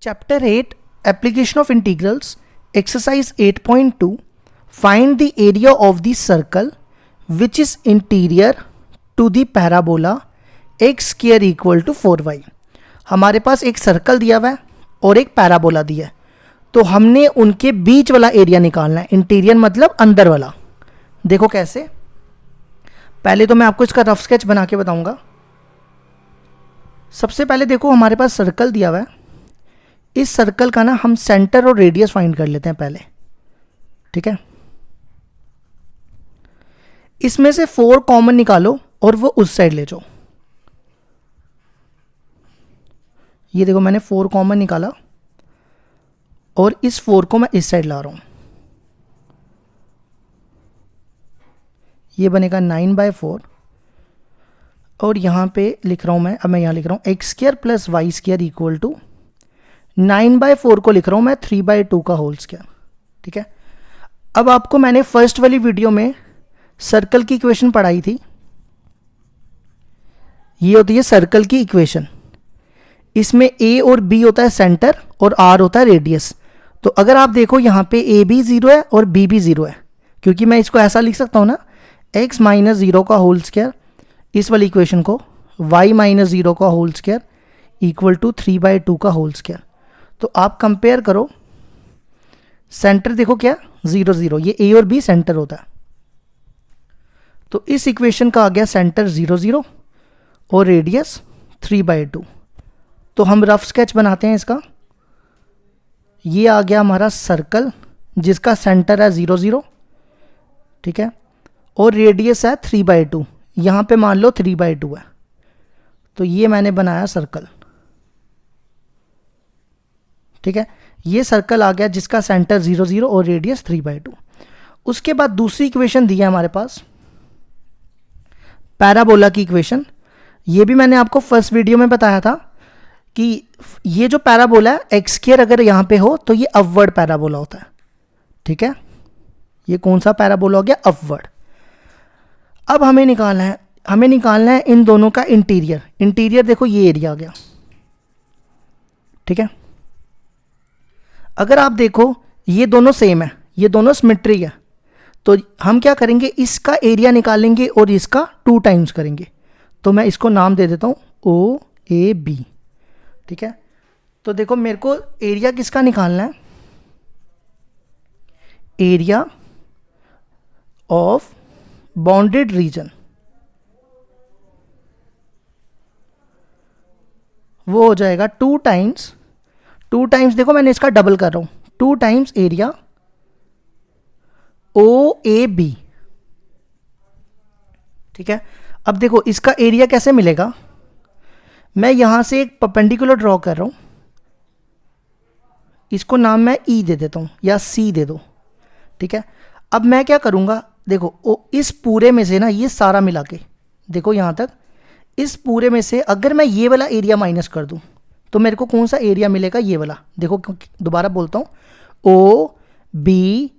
Chapter 8 Application of Integrals Exercise 8.2 Find the area of the circle which is interior to the parabola x square equal to 4y। हमारे पास एक circle दिया हुआ है और एक parabola दिया है, तो हमने उनके बीच वाला एरिया निकालना है। इंटीरियर मतलब अंदर वाला। देखो कैसे, पहले तो मैं आपको इसका रफ स्केच बना के बताऊंगा। सबसे पहले देखो हमारे पास सर्कल दिया हुआ है, इस सर्कल का ना हम सेंटर और रेडियस फाइंड कर लेते हैं पहले, ठीक है। इसमें से 4 कॉमन निकालो और वो उस साइड ले जाओ। ये देखो मैंने 4 कॉमन निकाला और इस 4 को मैं इस साइड ला रहा हूं। ये बनेगा 9/4 और यहां पे लिख रहा हूं मैं, अब मैं यहां लिख रहा हूं x square plus y square equal to 9/4 को लिख रहा हूं मैं 3/2 का होल स्क्वायर, ठीक है। अब आपको मैंने फर्स्ट वाली वीडियो में सर्कल की इक्वेशन पढ़ाई थी। ये होती है सर्कल की इक्वेशन। इसमें a और b होता है सेंटर और r होता है रेडियस। तो अगर आप देखो यहाँ पे a भी 0 है और b भी 0 है, क्योंकि मैं इसको ऐसा लिख सकता हूँ ना, x माइनस 0 का होल स्क्वायर, इस वाली इक्वेशन को y माइनस 0 का होल स्क्वायर इक्वल टू 3/2 का होल स्क्वायर। तो आप कंपेयर करो, सेंटर देखो क्या 0 0, ये a और b सेंटर होता है। तो इस इक्वेशन का आ गया सेंटर 0 0 और रेडियस 3/2। तो हम रफ स्केच बनाते हैं इसका। ये आ गया हमारा सर्कल जिसका सेंटर है 0 0, ठीक है, और रेडियस है 3/2। यहाँ पे मान लो 3/2 है, तो ये मैंने बनाया सर्कल, ठीक है। ये सर्कल आ गया जिसका सेंटर 0 0 और रेडियस 3/2। उसके बाद दूसरी इक्वेशन दी है हमारे पास, पैराबोला की इक्वेशन। ये भी मैंने आपको फर्स्ट वीडियो में बताया था कि ये जो पैराबोला है एक्स स्क्वायर अगर यहाँ पे हो तो ये अपवर्ड पैराबोला होता है, ठीक है। ये कौन सा पैराबोला हो गया? अपवर्ड। अब हमें निकालना है इन दोनों का इंटीरियर। इंटीरियर देखो ये एरिया आ गया, ठीक है। अगर आप देखो ये दोनों सेम है, ये दोनों सिमेट्रिक है, तो हम क्या करेंगे, इसका एरिया निकालेंगे और इसका 2 टाइम्स करेंगे। तो मैं इसको नाम दे देता हूँ OAB, ठीक है। तो देखो मेरे को एरिया किसका निकालना है, एरिया ऑफ बाउंडेड रीजन, वो हो जाएगा 2 टाइम्स देखो मैंने इसका डबल कर रहा हूं, 2 टाइम्स एरिया OAB, ठीक है। अब देखो इसका एरिया कैसे मिलेगा, मैं यहां से एक परपेंडिकुलर ड्रॉ कर रहा हूं, इसको नाम मैं E दे देता हूं या C दे दो, ठीक है। अब मैं क्या करूंगा, देखो इस पूरे में से ना ये सारा मिला के देखो यहां तक, इस पूरे में से अगर मैं ये वाला एरिया माइनस कर दूं तो मेरे को कौन सा एरिया मिलेगा, ये वाला। देखो दोबारा बोलता हूं, OBAC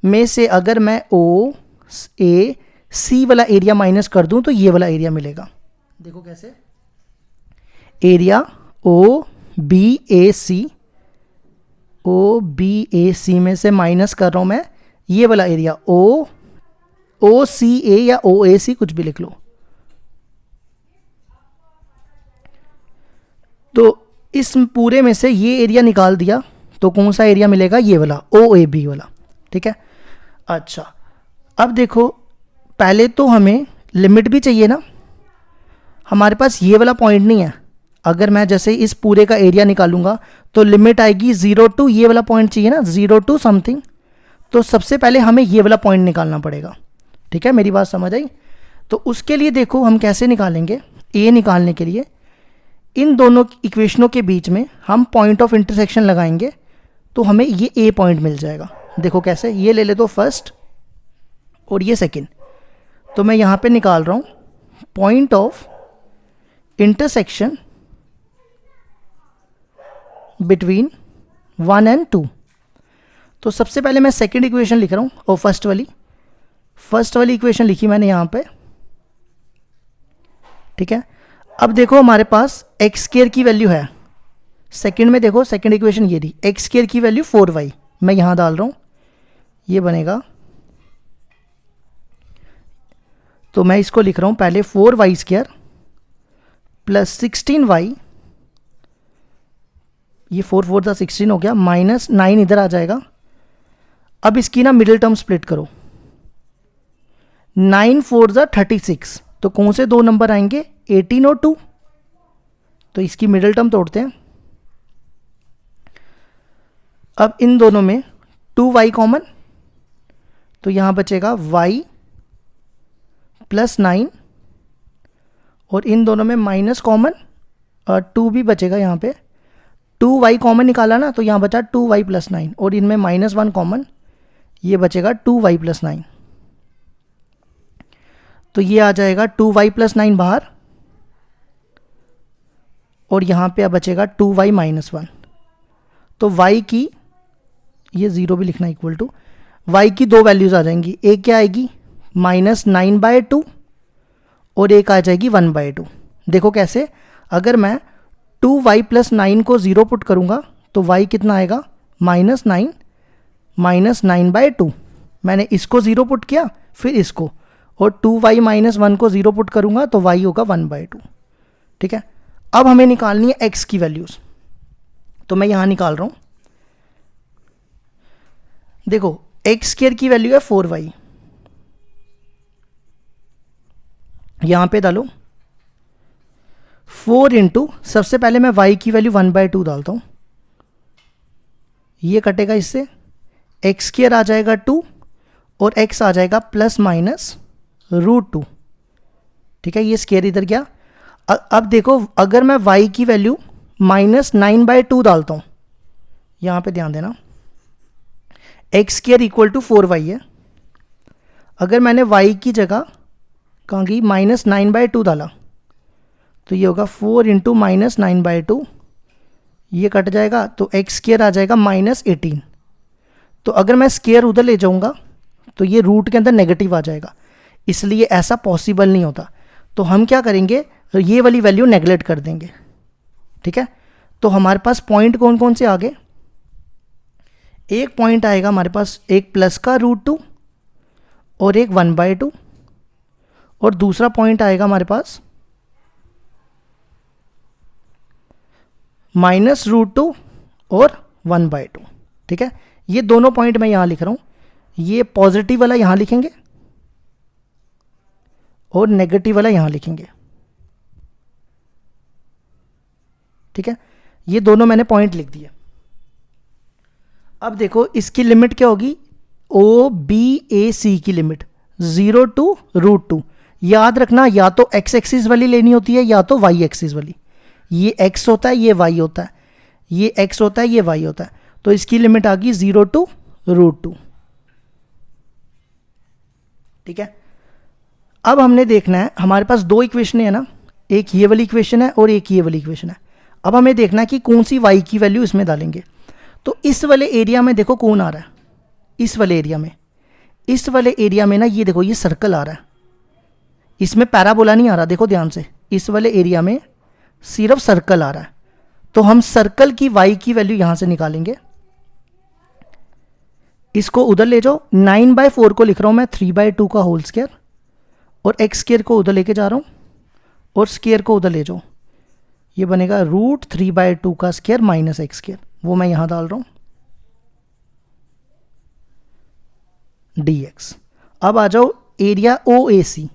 में से अगर मैं OAC वाला एरिया माइनस कर दूं तो ये वाला एरिया मिलेगा। देखो कैसे, एरिया OBAC में से माइनस कर रहा हूं मैं ये वाला एरिया OCA या OAC कुछ भी लिख लो। तो इस पूरे में से ये एरिया निकाल दिया तो कौन सा एरिया मिलेगा, ये वाला OAB वाला, ठीक है। अच्छा अब देखो पहले तो हमें लिमिट भी चाहिए ना, हमारे पास ये वाला पॉइंट नहीं है। अगर मैं जैसे इस पूरे का एरिया निकालूंगा तो लिमिट आएगी 0 to ये वाला पॉइंट चाहिए ना, 0 to समथिंग। तो सबसे पहले हमें ये वाला पॉइंट निकालना पड़ेगा, ठीक है। मेरी बात समझ आई? तो उसके लिए देखो हम कैसे निकालेंगे, ए निकालने के लिए इन दोनों इक्वेशनों के बीच में हम पॉइंट ऑफ इंटरसेक्शन लगाएंगे तो हमें ये ए पॉइंट मिल जाएगा। देखो कैसे, ये ले ले तो फर्स्ट और ये सेकंड। तो मैं यहाँ पे निकाल रहा हूँ point of intersection between 1 and 2। तो सबसे पहले मैं सेकंड इक्वेशन लिख रहा हूँ और फर्स्ट वाली इक्वेशन लिखी मैंने यहाँ पे, ठीक है। अब देखो हमारे पास एक्स स्क्वायर की वैल्यू है सेकंड में देखो, सेकंड इक्वेशन ये रही, एक्स स्क्वायर की वैल्यू 4y मैं यहाँ डाल रहा हूँ, ये बनेगा, तो मैं इसको लिख रहा हूँ पहले 4y स्क्वायर प्लस 16y, ये 4 4 था 16 हो गया, माइनस 9 इधर आ जाएगा। अब इसकी ना मिडिल टर्म स्प्लिट करो, 9 4 जा 36, तो कौन से दो नंबर आएंगे, 18 और 2, तो इसकी मिडिल टर्म तोड़ते हैं। अब इन दोनों में 2y कॉमन, तो यहाँ बचेगा y प्लस 9, और इन दोनों में माइनस कॉमन और 2 भी बचेगा यहाँ पे, 2y कॉमन निकाला ना, तो यहाँ बचा 2y प्लस 9, और इनमें -1 कॉमन, ये बचेगा 2y प्लस 9, तो ये आ जाएगा 2y प्लस 9 बाहर, और यहाँ पे अब बचेगा 2y माइनस 1, तो y की, ये 0 भी लिखना, इक्वल टू y की दो वैल्यूज़ आ जाएंगी, एक क्या आएगी -9/2 और एक आ जाएगी 1/2। देखो कैसे, अगर मैं 2y प्लस 9 को 0 पुट करूँगा तो y कितना आएगा, -9 -9/2, मैंने इसको 0 पुट किया फिर इसको, और 2y माइनस 1 को 0 पुट करूँगा तो y होगा 1/2। ठीक है, अब हमें निकालनी है x की वैल्यूज़, तो मैं यहाँ निकाल रहा हूँ। देखो एक्स स्क्वायर की वैल्यू है 4y, यहाँ पे डालो 4 इंटू, सबसे पहले मैं y की वैल्यू 1/2 डालता हूँ, ये कटेगा इससे, एक्स स्क्वायर आ जाएगा 2 और x आ जाएगा प्लस माइनस √2। ठीक है, ये स्क्वायर इधर गया। अब देखो, अगर मैं y की वैल्यू -9/2 डालता हूँ, यहाँ पे ध्यान देना, x square equal to 4y है, अगर मैंने y की जगह कहाँ गई -9/2 डाला तो ये होगा 4 इंटू -9/2, ये कट जाएगा, तो एक्स स्क्वायर आ जाएगा -18। तो अगर मैं स्क्वायर उधर ले जाऊँगा तो ये रूट के अंदर नेगेटिव आ जाएगा, इसलिए ऐसा पॉसिबल नहीं होता। तो हम क्या करेंगे, ये वाली वैल्यू नेगलेक्ट कर देंगे। ठीक है, तो हमारे पास पॉइंट कौन कौन से आ गए, एक पॉइंट आएगा हमारे पास, एक प्लस का √2 और एक 1/2, और दूसरा पॉइंट आएगा हमारे पास -√2 और 1/2। ठीक है, ये दोनों पॉइंट मैं यहाँ लिख रहा हूँ, ये पॉजिटिव वाला यहाँ लिखेंगे और नेगेटिव वाला यहाँ लिखेंगे। ठीक है, ये दोनों मैंने पॉइंट लिख दिए। अब देखो इसकी लिमिट क्या होगी, OBAC की लिमिट 0 टू √2। याद रखना, या तो x एक्सिस वाली लेनी होती है या तो y एक्सिस वाली, ये x होता है ये y होता है, ये x होता है ये y होता है, तो इसकी लिमिट आ गई 0 टू √2। ठीक है, अब हमने देखना है, हमारे पास दो इक्वेशन है ना, एक ये वाली इक्वेशन है और एक ये वाली इक्वेशन है। अब हमें देखना है कि कौन सी y की वैल्यू इसमें डालेंगे। तो इस वाले एरिया में देखो कौन आ रहा है, इस वाले एरिया में, इस वाले एरिया में ना ये देखो ये सर्कल आ रहा है, इसमें पैराबोला नहीं आ रहा, देखो ध्यान से, इस वाले एरिया में सिर्फ सर्कल आ रहा है। तो हम सर्कल की y की वैल्यू यहां से निकालेंगे, इसको उधर ले जाओ, 9/4 को लिख रहा हूं मैं 3/2 का होल स्क्वायर, और x स्क्वायर को उधर लेके जा रहा हूं और स्क्वायर को उधर ले जाओ, ये बनेगा √3/2 का स्क्वायर माइनस x स्क्वायर, वो मैं यहां डाल रहा हूं dx। अब आ जाओ एरिया OAC,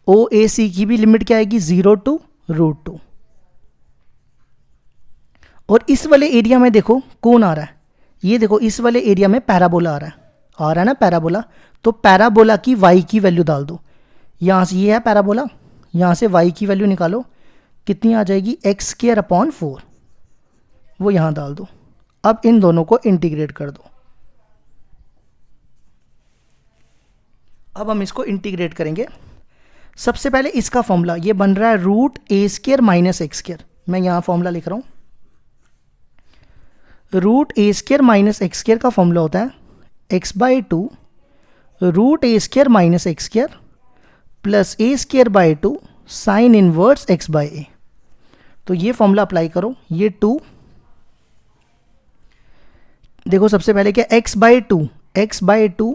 OAC की भी लिमिट क्या आएगी 0 टू √2। और इस वाले एरिया में देखो कौन आ रहा है, ये देखो इस वाले एरिया में पैराबोला आ रहा है ना पैराबोला, तो पैराबोला की y की वैल्यू डाल दो, यहाँ से ये है पैराबोला, यहाँ से y की वैल्यू निकालो, कितनी आ जाएगी x²/4, वो यहाँ डाल दो। अब इन दोनों को इंटीग्रेट कर दो। अब हम इसको इंटीग्रेट करेंगे। सबसे पहले इसका फॉर्मूला ये बन रहा है √a² माइनस x², मैं यहाँ फॉर्मूला लिख रहा हूँ। √a² माइनस x² का फॉर्मूला होता है x/2 √a² minus x² plus a² by 2 sine inverse x/a। तो ये फॉर्मूला अप्लाई करो, ये 2, देखो सबसे पहले क्या, x/2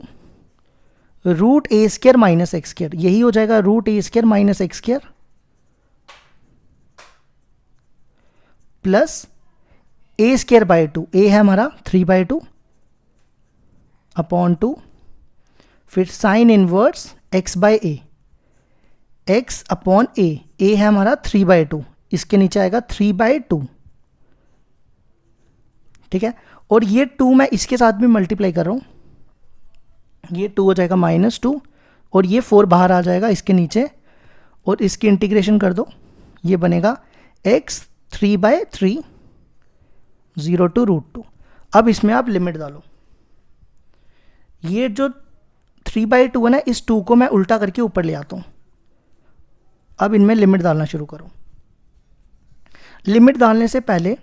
root a square minus x square, यही हो जाएगा root a square minus x square plus a स्क्र/2, ए है हमारा 3/2 अपॉन 2, फिर sine inverse x/a, x upon a है हमारा 3/2, इसके नीचे आएगा 3/2, ठीक है। और ये 2 मैं इसके साथ भी मल्टीप्लाई कर रहा हूँ, ये 2 हो जाएगा -2 और ये 4 बाहर आ जाएगा इसके नीचे और इसकी इंटीग्रेशन कर दो, ये बनेगा x 3/3 0 to √2। अब इसमें आप लिमिट डालो, ये जो 3/2 है ना, इस 2 को मैं उल्टा करके ऊपर ले आता हूँ। अब इनमें लिमिट डालना शुरू करो। लिमिट डालने से पहले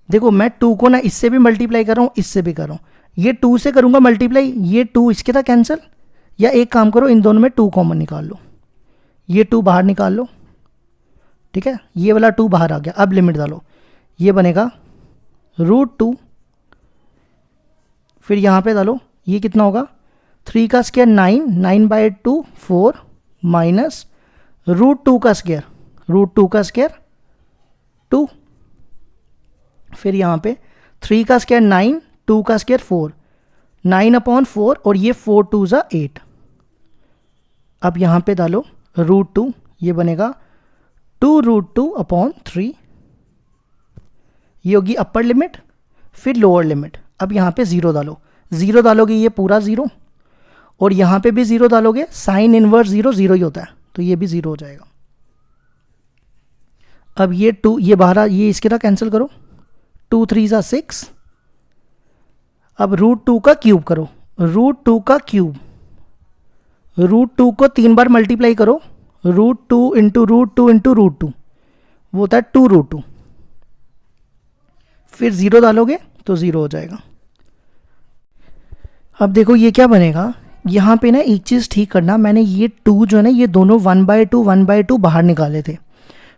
देखो मैं 2 को ना इससे भी मल्टीप्लाई कर रहा हूँ, इससे भी कर रहा हूँ, ये 2 से करूँगा मल्टीप्लाई, ये 2 इसके था कैंसिल, या एक काम करो इन दोनों में 2 कॉमन निकाल लो, ये 2 बाहर निकाल लो, ठीक है, ये वाला 2 बाहर आ गया। अब लिमिट डालो, ये बनेगा √2, फिर यहाँ पे डालो, ये कितना होगा 3 का स्क्वायर 9, 9/2 4 माइनस √2 का स्क्वायर 2, फिर यहाँ पे 3 का स्क्वायर 9, 2 का स्क्वायर 4, 9/4 और ये 4 2 ज़ा 8। अब यहाँ पे डालो √2, ये बनेगा 2√2/3, ये होगी अपर लिमिट, फिर लोअर लिमिट। अब यहाँ पे 0 डालो, 0 डालोगे ये पूरा 0 और यहाँ पे भी 0 डालोगे, साइन इनवर्स 0 0 ही होता है तो ये भी 0 हो जाएगा। अब ये 2 ये बाहर, ये इसके साथ कैंसिल करो, 2 3 ज़ा 6, अब √2 का क्यूब करो, √2 का क्यूब, √2 को 3 बार मल्टीप्लाई करो, √2 इंटू √2 इंटू √2 वो होता है 2√2, फिर 0 डालोगे तो 0 हो जाएगा। अब देखो ये क्या बनेगा, यहाँ पे ना एक चीज़ ठीक करना, मैंने ये 2 जो है ना ये दोनों 1/2 बाहर निकाले थे,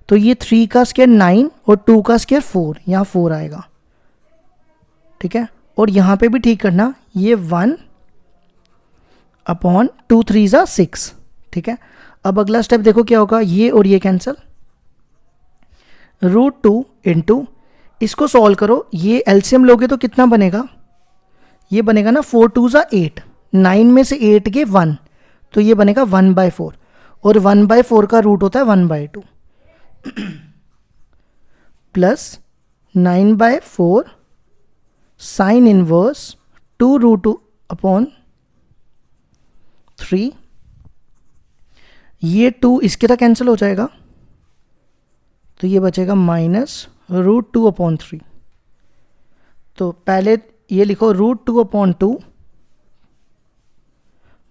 तो ये 3 का स्क्वायर 9 और 2 का स्क्वायर 4, यहाँ 4 आएगा, ठीक है। और यहाँ पे भी ठीक करना, ये 1/2 3 ज़ा 6, ठीक है। अब अगला स्टेप देखो क्या होगा, ये और ये कैंसिल, √2 इंटू, इसको सॉल्व करो, ये एलसीएम लोगे तो कितना बनेगा, ये बनेगा ना 4 2 ज़ा 8, 9 में से 8 के 1 तो ये बनेगा 1/4 और 1/4 का रूट होता है 1/2 प्लस 9/4 साइन इनवर्स 2√2/3, ये 2 इसके साथ कैंसिल हो जाएगा तो ये बचेगा -√2/3। तो पहले ये लिखो √2/2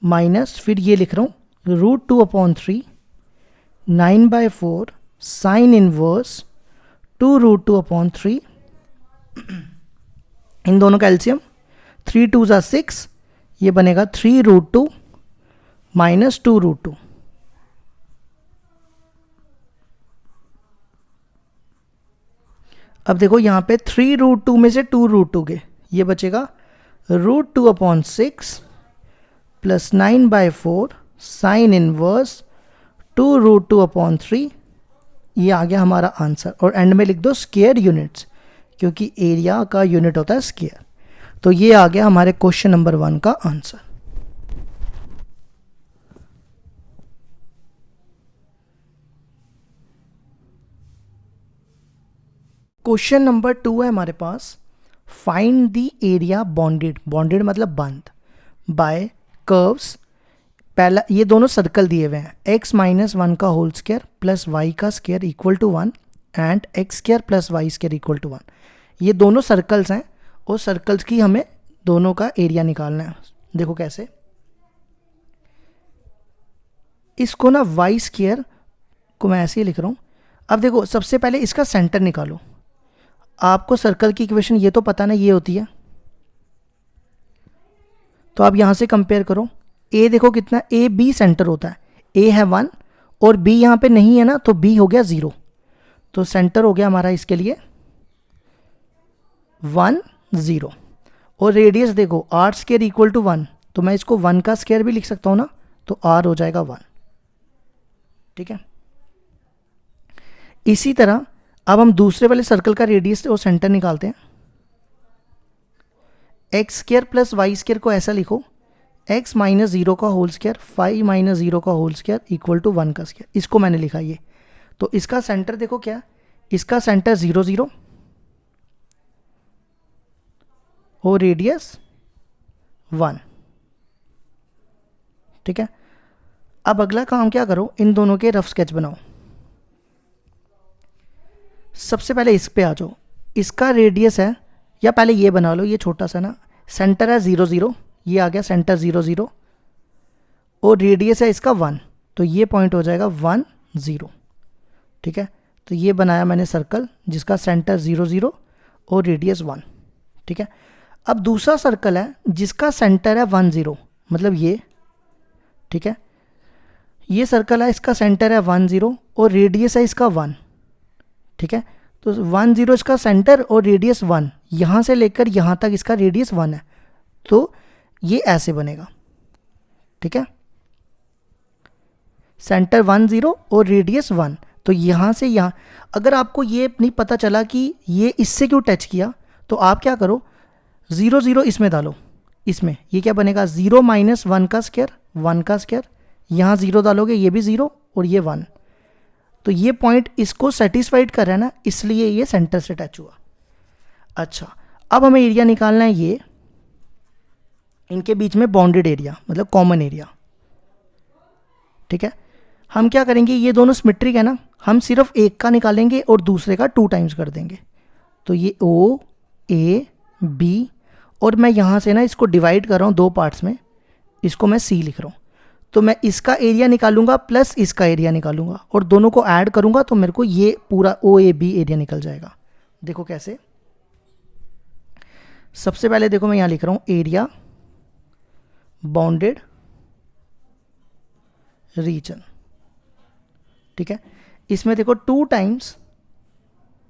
माइनस, फिर ये लिख रहा हूँ √2/3 9/4 साइन इनवर्स 2√2/3, इन दोनों का एलसीएम 3 2 ज़ा 6, ये बनेगा 3√2 माइनस 2√2। अब देखो यहाँ पे 3√2 में से 2√2 गए, ये बचेगा √2/6 प्लस 9/4 साइन इनवर्स 2√2/3, ये आ गया हमारा आंसर। और एंड में लिख दो स्क्वायर यूनिट्स, क्योंकि एरिया का यूनिट होता है स्क्वायर। तो ये आ गया हमारे क्वेश्चन नंबर 1 का आंसर। क्वेश्चन नंबर 2 है हमारे पास, find the area bounded, bounded मतलब बंद, बाय कर्व्स। पहला ये दोनों सर्कल दिए हुए हैं, x-1 का होल स्क्वायर प्लस y का square equal to 1 and x² plus y square equal to 1। ये दोनों सर्कल्स हैं और सर्कल्स की हमें दोनों का एरिया निकालना है। देखो कैसे, इसको ना y स्क्वायर को मैं ऐसे ही लिख रहा हूँ। अब देखो सबसे पहले इसका सेंटर निकालो, आपको सर्कल की इक्वेशन ये तो पता ना, ये होती है, तो आप यहाँ से कंपेयर करो। ए देखो कितना, AB सेंटर होता है, A है 1 और B यहाँ पे नहीं है ना, तो B हो गया 0, तो सेंटर हो गया हमारा इसके लिए 1 0, और रेडियस देखो आर स्क्वायर इक्वल टू 1, तो मैं इसको 1 का स्क्वायर भी लिख सकता हूँ ना, तो आर हो जाएगा 1। ठीक है, इसी तरह अब हम दूसरे वाले सर्कल का रेडियस और सेंटर निकालते हैं। X square plus y square को ऐसा लिखो, x माइनस 0 का होल स्क्वायर 5 माइनस 0 का होल स्क्वायर इक्वल टू 1 का स्क्वायर, इसको मैंने लिखा ये। तो इसका सेंटर देखो क्या, इसका सेंटर 0 0 और रेडियस 1। ठीक है, अब अगला काम क्या करो, इन दोनों के रफ स्केच बनाओ। सबसे पहले इस पे आ जाओ, इसका रेडियस है, या पहले ये बना लो, ये छोटा सा ना, सेंटर है 0 0, ये आ गया सेंटर 0 0, और रेडियस है इसका 1, तो ये पॉइंट हो जाएगा 1 0। ठीक है, तो ये बनाया मैंने सर्कल जिसका सेंटर 0 0 और रेडियस 1। ठीक है, अब दूसरा सर्कल है जिसका सेंटर है 1 0, मतलब ये। ठीक है, ये सर्कल है, इसका सेंटर है 1 0 और रेडियस है इसका 1। ठीक है, तो 1 0 इसका सेंटर और रेडियस 1, यहाँ से लेकर यहाँ तक इसका रेडियस 1 है, तो ये ऐसे बनेगा। ठीक है, सेंटर 1 0 और रेडियस 1, तो यहाँ से यहाँ, अगर आपको ये नहीं पता चला कि ये इससे क्यों टच किया, तो आप क्या करो, 0 0 इसमें डालो, इसमें ये क्या बनेगा 0 माइनस 1 का स्क्वायर 1 का स्क्वायर, यहाँ 0 डालोगे ये भी 0 और ये 1, तो ये पॉइंट इसको सेटिस्फाइड कर रहा है ना, इसलिए ये सेंटर से टच हुआ। अच्छा, अब हमें एरिया निकालना है, ये इनके बीच में बाउंडेड एरिया मतलब कॉमन एरिया। ठीक है, हम क्या करेंगे, ये दोनों सिमेट्रिक है ना, हम सिर्फ एक का निकालेंगे और दूसरे का 2 टाइम्स कर देंगे, तो ये ओ ए बी, और मैं यहाँ से ना इसको डिवाइड कर रहा हूँ 2 पार्ट्स में, इसको मैं सी लिख रहा हूँ, तो मैं इसका एरिया निकालूंगा प्लस इसका एरिया निकालूंगा और दोनों को ऐड करूंगा, तो मेरे को ये पूरा ओ ए बी एरिया निकल जाएगा। देखो कैसे, सबसे पहले देखो मैं यहाँ लिख रहा हूँ एरिया बाउंडेड रीजन। ठीक है, इसमें देखो 2 टाइम्स,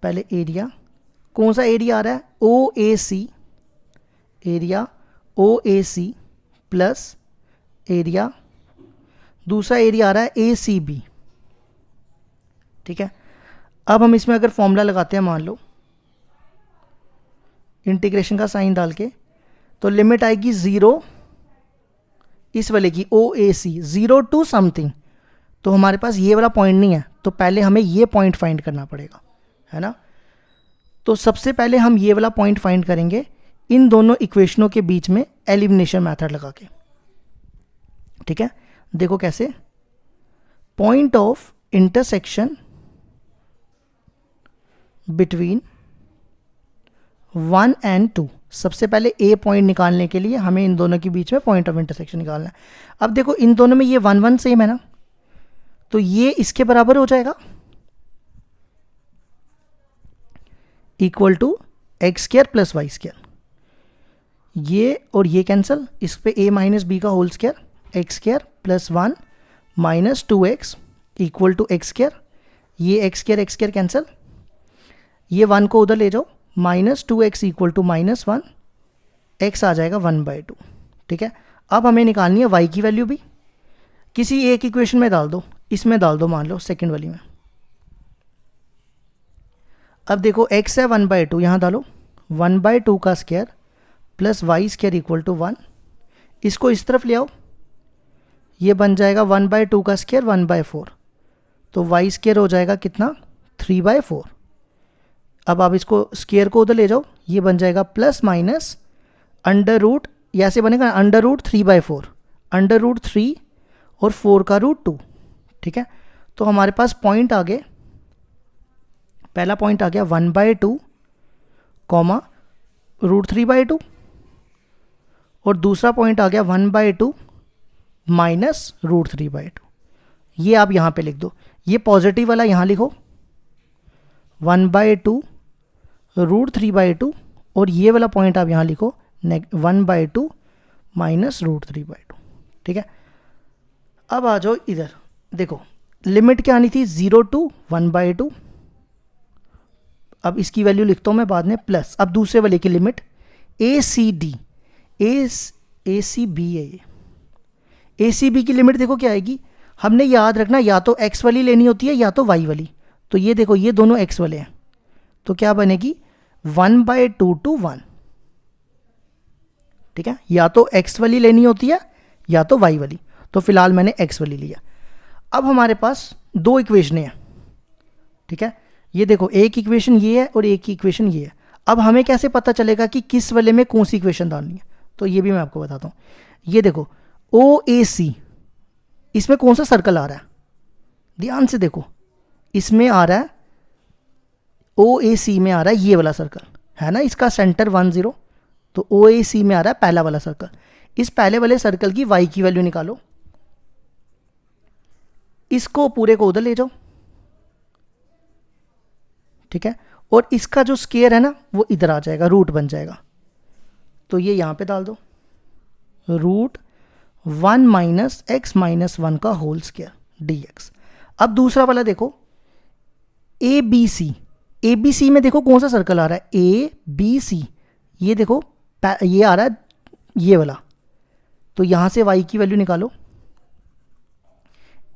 पहले एरिया, कौन सा एरिया आ रहा है, ओ A C, area O A C plus area, दूसरा एरिया आ रहा है ए सी बी। ठीक है, अब हम इसमें अगर फॉर्मूला लगाते हैं, मान लो इंटीग्रेशन का साइन डाल के, तो लिमिट आएगी 0 इस वाले की ओ ए सी 0 टू समथिंग, तो हमारे पास ये वाला पॉइंट नहीं है, तो पहले हमें ये पॉइंट फाइंड करना पड़ेगा, है ना। तो सबसे पहले हम ये वाला पॉइंट फाइंड करेंगे इन दोनों इक्वेशनों के बीच में एलिमिनेशन मेथड लगा के। ठीक है, देखो कैसे, point of intersection between 1 and 2, सबसे पहले ए पॉइंट निकालने के लिए हमें इन दोनों के बीच में पॉइंट ऑफ इंटरसेक्शन निकालना है। अब देखो इन दोनों में ये 1 1 सेम है ना, तो ये इसके बराबर हो जाएगा, equal to x square plus y square, ये और ये कैंसिल, इस पे a माइनस बी का whole square, x square plus 1 minus 2x equal to x square, ये एक्स स्क्वायर कैंसिल, ये 1 को उधर ले जाओ, minus 2x equal to minus 1, x आ जाएगा 1/2। ठीक है, अब हमें निकालनी है y की वैल्यू भी, किसी एक इक्वेशन में डाल दो, इसमें डाल दो, मान लो सेकेंड वाली में। अब देखो x है 1/2, यहाँ डालो 1/2 का square plus y square equal to 1, इसको इस तरफ ले आओ, ये बन जाएगा 1/2 का स्क्वायर 1/4, तो वाई स्क्वायर हो जाएगा कितना 3/4। अब आप इसको स्क्वायर को उधर ले जाओ, ये बन जाएगा प्लस माइनस अंडर रूट, या ऐसे बनेगा अंडर रूट 3/4, अंडर रूट 3 और 4 का रूट 2। ठीक है, तो हमारे पास पॉइंट आ गए, पहला पॉइंट आ गया 1/2 कॉमा रूट 3/2, और दूसरा पॉइंट आ गया 1/2 माइनस रूट 3/2। ये आप यहाँ पे लिख दो, ये पॉजिटिव वाला यहाँ लिखो 1/2 रूट 3/2, और ये वाला पॉइंट आप यहाँ लिखो 1/2 माइनस रूट 3/2। ठीक है, अब आ जाओ इधर, देखो लिमिट क्या आनी थी 0 टू 1/2, अब इसकी वैल्यू लिखता हूँ मैं बाद में प्लस, अब दूसरे वाले की लिमिट ए सी डी, ए सी बी है ये, ए सी बी की लिमिट देखो क्या आएगी, हमने याद रखना या तो एक्स वाली लेनी होती है या तो वाई वाली, तो ये देखो ये दोनों एक्स वाले हैं, तो क्या बनेगी 1/2 to 1, ठीक है, या तो एक्स वाली लेनी होती है या तो वाई वाली, तो फिलहाल मैंने एक्स वाली लिया। अब हमारे पास दो इक्वेशनें हैं, ठीक है, ये देखो एक इक्वेशन ये है और एक इक्वेशन ये है। अब हमें कैसे पता चलेगा कि किस वाले में कौन सी इक्वेशन डालनी है, तो ये भी मैं आपको बताता हूँ। ये देखो ओ ए सी, इसमें कौन सा सर्कल आ रहा है, ध्यान से देखो, इसमें आ रहा है ओ ए सी में आ रहा है ये वाला सर्कल है ना, इसका सेंटर 1 0, तो ओ ए सी में आ रहा है पहला वाला सर्कल। इस पहले वाले सर्कल की वाई की वैल्यू निकालो, इसको पूरे को उधर ले जाओ, ठीक है, और इसका जो स्केयर है ना वो इधर आ जाएगा, रूट बन जाएगा, तो ये यहां पे डाल दो, रूट 1 - x - 1 का होल स्केयर dx। अब दूसरा वाला देखो ए बी सी, ए बी सी में देखो कौन सा सर्कल आ रहा है, ए बी सी, ये देखो ये आ रहा है ये वाला, तो यहां से y की वैल्यू निकालो,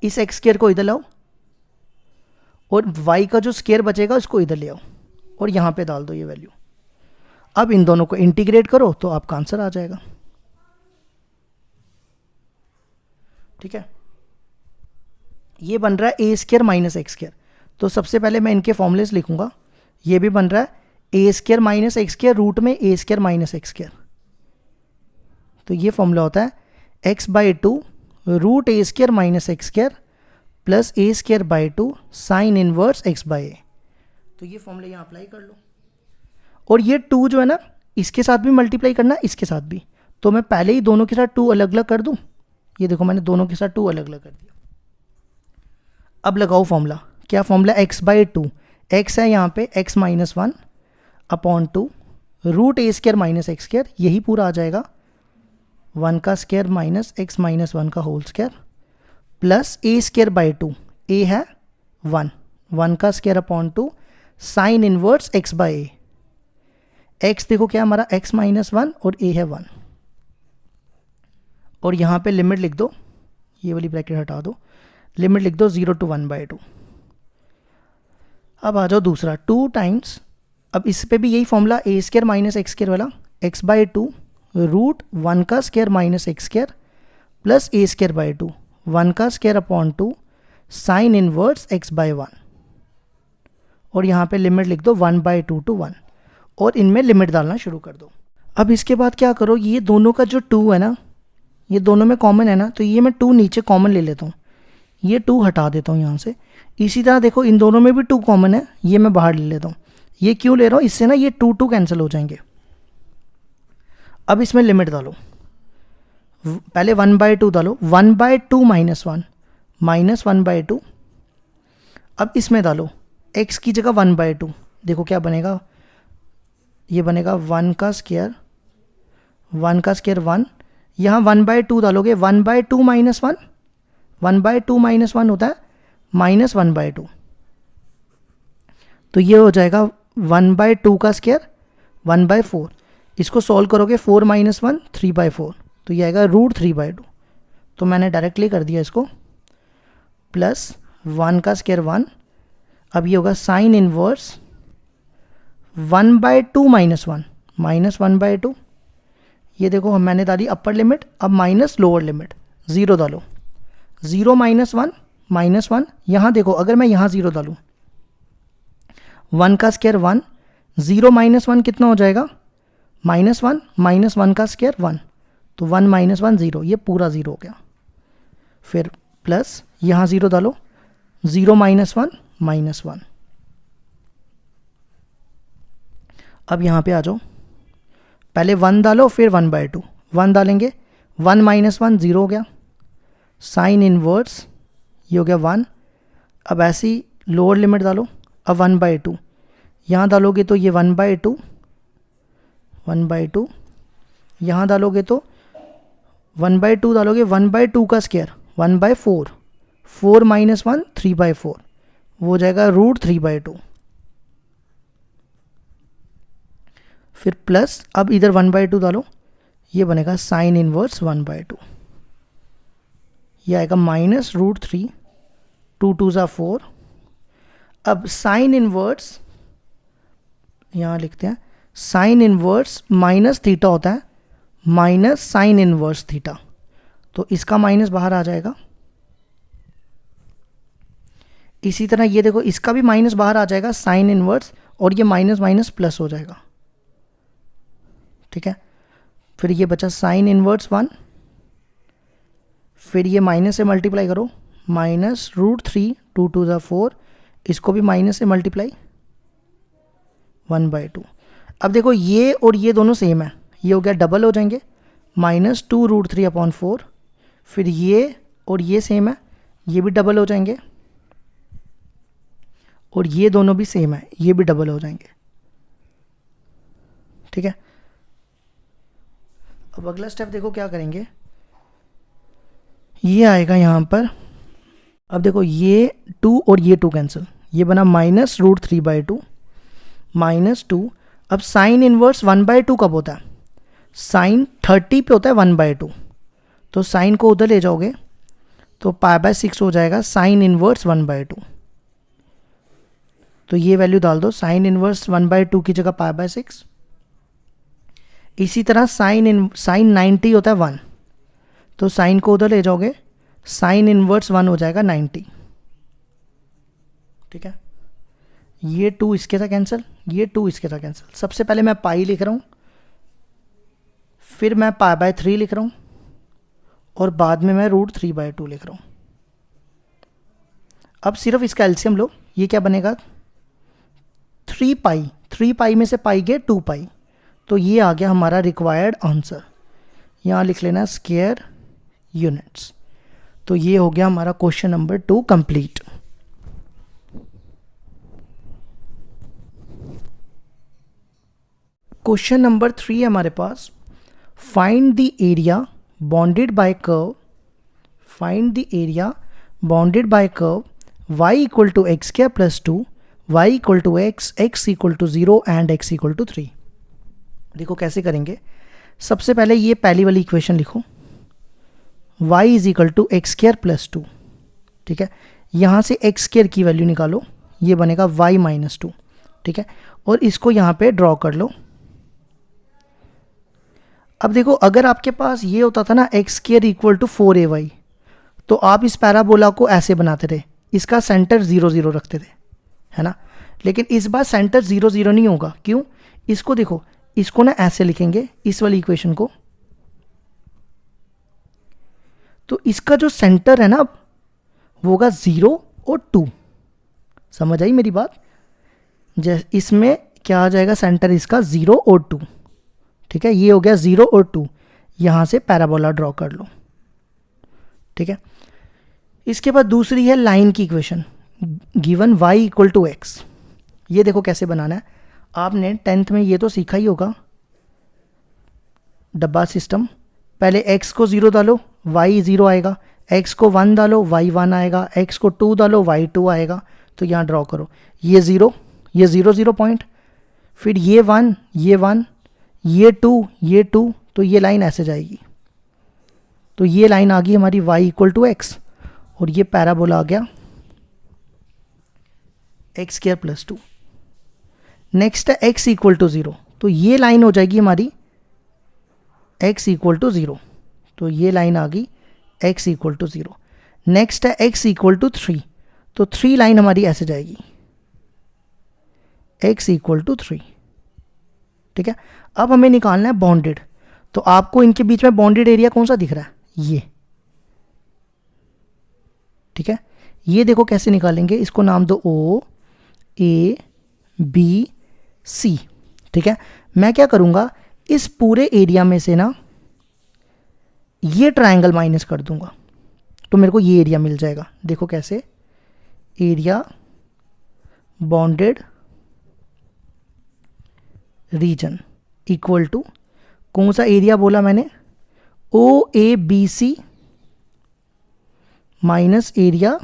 इस x स्केयर को इधर लाओ और y का जो स्केयर बचेगा उसको इधर ले आओ और यहां पे डाल दो ये वैल्यू। अब इन दोनों को इंटीग्रेट करो तो आपका आंसर आ जाएगा, ठीक है, ये बन रहा है a square minus x square. तो सबसे पहले मैं इनके फॉर्मूलेस लिखूंगा, ये भी बन रहा है a square minus x square root में a square minus x square, तो ये फॉर्मूला होता है x/2 root a square minus x square plus a square by 2 sine inverse x/a। तो ये फॉर्मूला यहाँ अप्लाई कर लो, और ये 2 जो है ना इसके साथ भी मल्टीप्लाई करना, इसके साथ भी, तो मैं पहले ही दोनों के साथ 2 अलग अलग कर दूं, ये देखो मैंने दोनों के साथ 2 अलग अलग कर दिया। अब लगाओ फॉर्मूला, क्या फॉर्मूला x/2, x है यहाँ पे x - 1 upon 2 root a square minus x square, यही पूरा आ जाएगा 1 का स्केयर माइनस x - 1 का whole square plus a square by 2, a है 1 का square upon 2 sine inverse x/a। x देखो क्या हमारा x - 1 और a है 1, और यहाँ पे लिमिट लिख दो, ये वाली ब्रैकेट हटा दो, लिमिट लिख दो 0 to 1/2। अब आ जाओ दूसरा 2 टाइम्स, अब इस पे भी यही फॉर्मूला ए स्केयर माइनस एक्स स्केयर वाला, x/2 रूट 1 का square minus x square plus a square by 2 1 का square upon 2 sine inverse x/1, और यहाँ पे लिमिट लिख दो 1/2 to 1, और इनमें लिमिट डालना शुरू कर दो। अब इसके बाद क्या करो, ये दोनों का जो 2 है ना, ये दोनों में कॉमन है ना, तो ये मैं 2 नीचे कॉमन ले लेता हूँ, ये 2 हटा देता हूँ यहाँ से। इसी तरह देखो इन दोनों में भी 2 कॉमन है, ये मैं बाहर ले लेता हूँ। ये क्यों ले रहा हूँ, इससे ना ये 2 कैंसिल हो जाएंगे। अब इसमें लिमिट डालो, पहले 1/2 डालो, 1/2 - 1 माइनस 1/2। अब इसमें डालो x की जगह 1/2, देखो क्या बनेगा, ये बनेगा 1 का स्केयर 1, यहाँ 1/2 डालोगे, 1/2 - 1, 1/2 - 1 होता है -1/2, तो ये हो जाएगा 1/2 का स्केयर 1/4, इसको सॉल्व करोगे 4 - 1 3/4, तो ये आएगा रूट 3/2, तो मैंने डायरेक्टली कर दिया इसको, प्लस 1 का स्केयर 1, अब ये होगा साइन इनवर्स 1/2 - 1 -1/2, ये देखो हम मैंने डाली अपर लिमिट, अब माइनस लोअर लिमिट 0 डालो, 0 - 1 यहाँ देखो अगर मैं यहाँ 0 डालूँ, 1 का स्केयर 1, 0 - 1 कितना हो जाएगा -1 -1 का स्केयर 1, तो 1 - 1 0, ये पूरा 0 हो गया। फिर प्लस यहाँ 0 डालो, 0 - 1 -1, अब यहाँ पे आ जाओ, पहले 1 डालो फिर 1/2, 1 डालेंगे, 1 - 1 0 हो गया, साइन इनवर्स ये हो गया 1, अब ऐसे ही लोअर लिमिट डालो, अब 1/2 यहाँ डालोगे तो ये 1/2, यहाँ डालोगे तो 1/2 डालोगे, 1/2 का स्केयर 1/4, 4 - 1 3/4, वो हो जाएगा रूट 3/2, फिर प्लस, अब इधर 1/2 डालो, ये बनेगा साइन इनवर्स 1/2, ये आएगा -√3, 2 2 ज़ा 4। अब साइन इनवर्स यहाँ लिखते हैं, साइन इनवर्स माइनस थीटा होता है, माइनस साइन इनवर्स थीटा, तो इसका माइनस बाहर आ जाएगा। इसी तरह ये देखो, इसका भी माइनस बाहर आ जाएगा, साइन इनवर्स, और ये माइनस माइनस प्लस हो जाएगा, ठीक है। फिर ये बचा साइन इनवर्स 1, फिर ये माइनस से मल्टीप्लाई करो, -√3, 2 2 ज़ा 4, इसको भी माइनस से मल्टीप्लाई 1/2। अब देखो ये और ये दोनों सेम है, ये हो गया डबल हो जाएंगे, -2√3/4। फिर ये और ये सेम है, ये भी डबल हो जाएंगे, और ये दोनों भी सेम है, ये भी डबल हो जाएंगे, ठीक है। अब अगला स्टेप देखो क्या करेंगे, ये आएगा यहाँ पर। अब देखो ये 2 और ये 2 कैंसिल, ये बना -√3/2 -2। अब साइन इनवर्स 1/2 कब होता है? साइन 30 पे होता है 1/2, तो साइन को उधर ले जाओगे तो π/6 हो जाएगा साइन इनवर्स 1/2। तो ये वैल्यू डाल दो, साइन इनवर्स 1/2 की जगह π/6। इसी तरह साइन 90 होता है 1, तो साइन को उधर ले जाओगे, साइन इनवर्स 1 हो जाएगा 90, ठीक है। ये 2 इसके साथ कैंसिल, ये 2 इसके साथ कैंसिल। सबसे पहले मैं पाई लिख रहा हूँ, फिर मैं π/3 लिख रहा हूँ, और बाद में मैं √3/2 लिख रहा हूँ। अब सिर्फ इसका एलसीएम लो, ये क्या बनेगा 3π, 3π में से पाई गए 2π, तो ये आ गया हमारा रिक्वायर्ड आंसर। यहाँ लिख लेना स्क्वायर यूनिट्स। तो ये हो गया हमारा question number 2 complete. Question number 3 है हमारे पास, find the area bounded by curve, find the area bounded by curve y = x² + 2, y = x, x = 0 and x = 3। देखो कैसे करेंगे। सबसे पहले ये पहली वाली इक्वेशन लिखो, y = x² + 2, ठीक है। यहाँ से x² की वैल्यू निकालो, ये बनेगा y - 2, ठीक है। और इसको यहाँ पे ड्रॉ कर लो। अब देखो अगर आपके पास ये होता था ना x² = 4ay, तो आप इस पैराबोला को ऐसे बनाते थे, इसका सेंटर 0 0 रखते थे, है ना। लेकिन इस बार सेंटर 0 0 नहीं होगा, क्यों? इसको देखो, इसको ना ऐसे लिखेंगे, इस वाली इक्वेशन को, तो इसका जो सेंटर है ना वो होगा 0 और 2। समझ आई मेरी बात? इसमें क्या आ जाएगा सेंटर इसका 0 और 2, ठीक है। ये हो गया 0 और 2, यहाँ से पैराबोला ड्रॉ कर लो, ठीक है। इसके बाद दूसरी है लाइन की इक्वेशन, गिवन y = x। ये देखो कैसे बनाना है, आपने 10th में ये तो सीखा ही होगा, डब्बा सिस्टम। पहले x को 0 डालो, y 0 आएगा, x को 1 डालो, y 1 आएगा, x को 2 डालो, y 2 आएगा। तो यहाँ ड्रॉ करो, ये 0, ये 0 0 पॉइंट, फिर ये 1, ये 1, ये 2, ये 2, तो ये लाइन ऐसे जाएगी। तो ये लाइन आ गई हमारी y = x, और ये पैराबोला आ गया x² + 2। नेक्स्ट है x = 0, तो ये लाइन हो जाएगी हमारी x = 0, तो ये लाइन आ गई x = 0। नेक्स्ट है x = 3, तो 3 लाइन हमारी ऐसे जाएगी, x = 3, ठीक है। अब हमें निकालना है बाउंडेड, तो आपको इनके बीच में बाउंडेड एरिया कौन सा दिख रहा है? ये, ठीक है। ये देखो कैसे निकालेंगे, इसको नाम दो O A B C, ठीक है। मैं क्या करूँगा, इस पूरे एरिया में से ना ये ट्रायंगल माइनस कर दूंगा, तो मेरे को ये एरिया मिल जाएगा। देखो कैसे, area bounded region equal to, कौन सा एरिया बोला मैंने? OABC माइनस एरिया,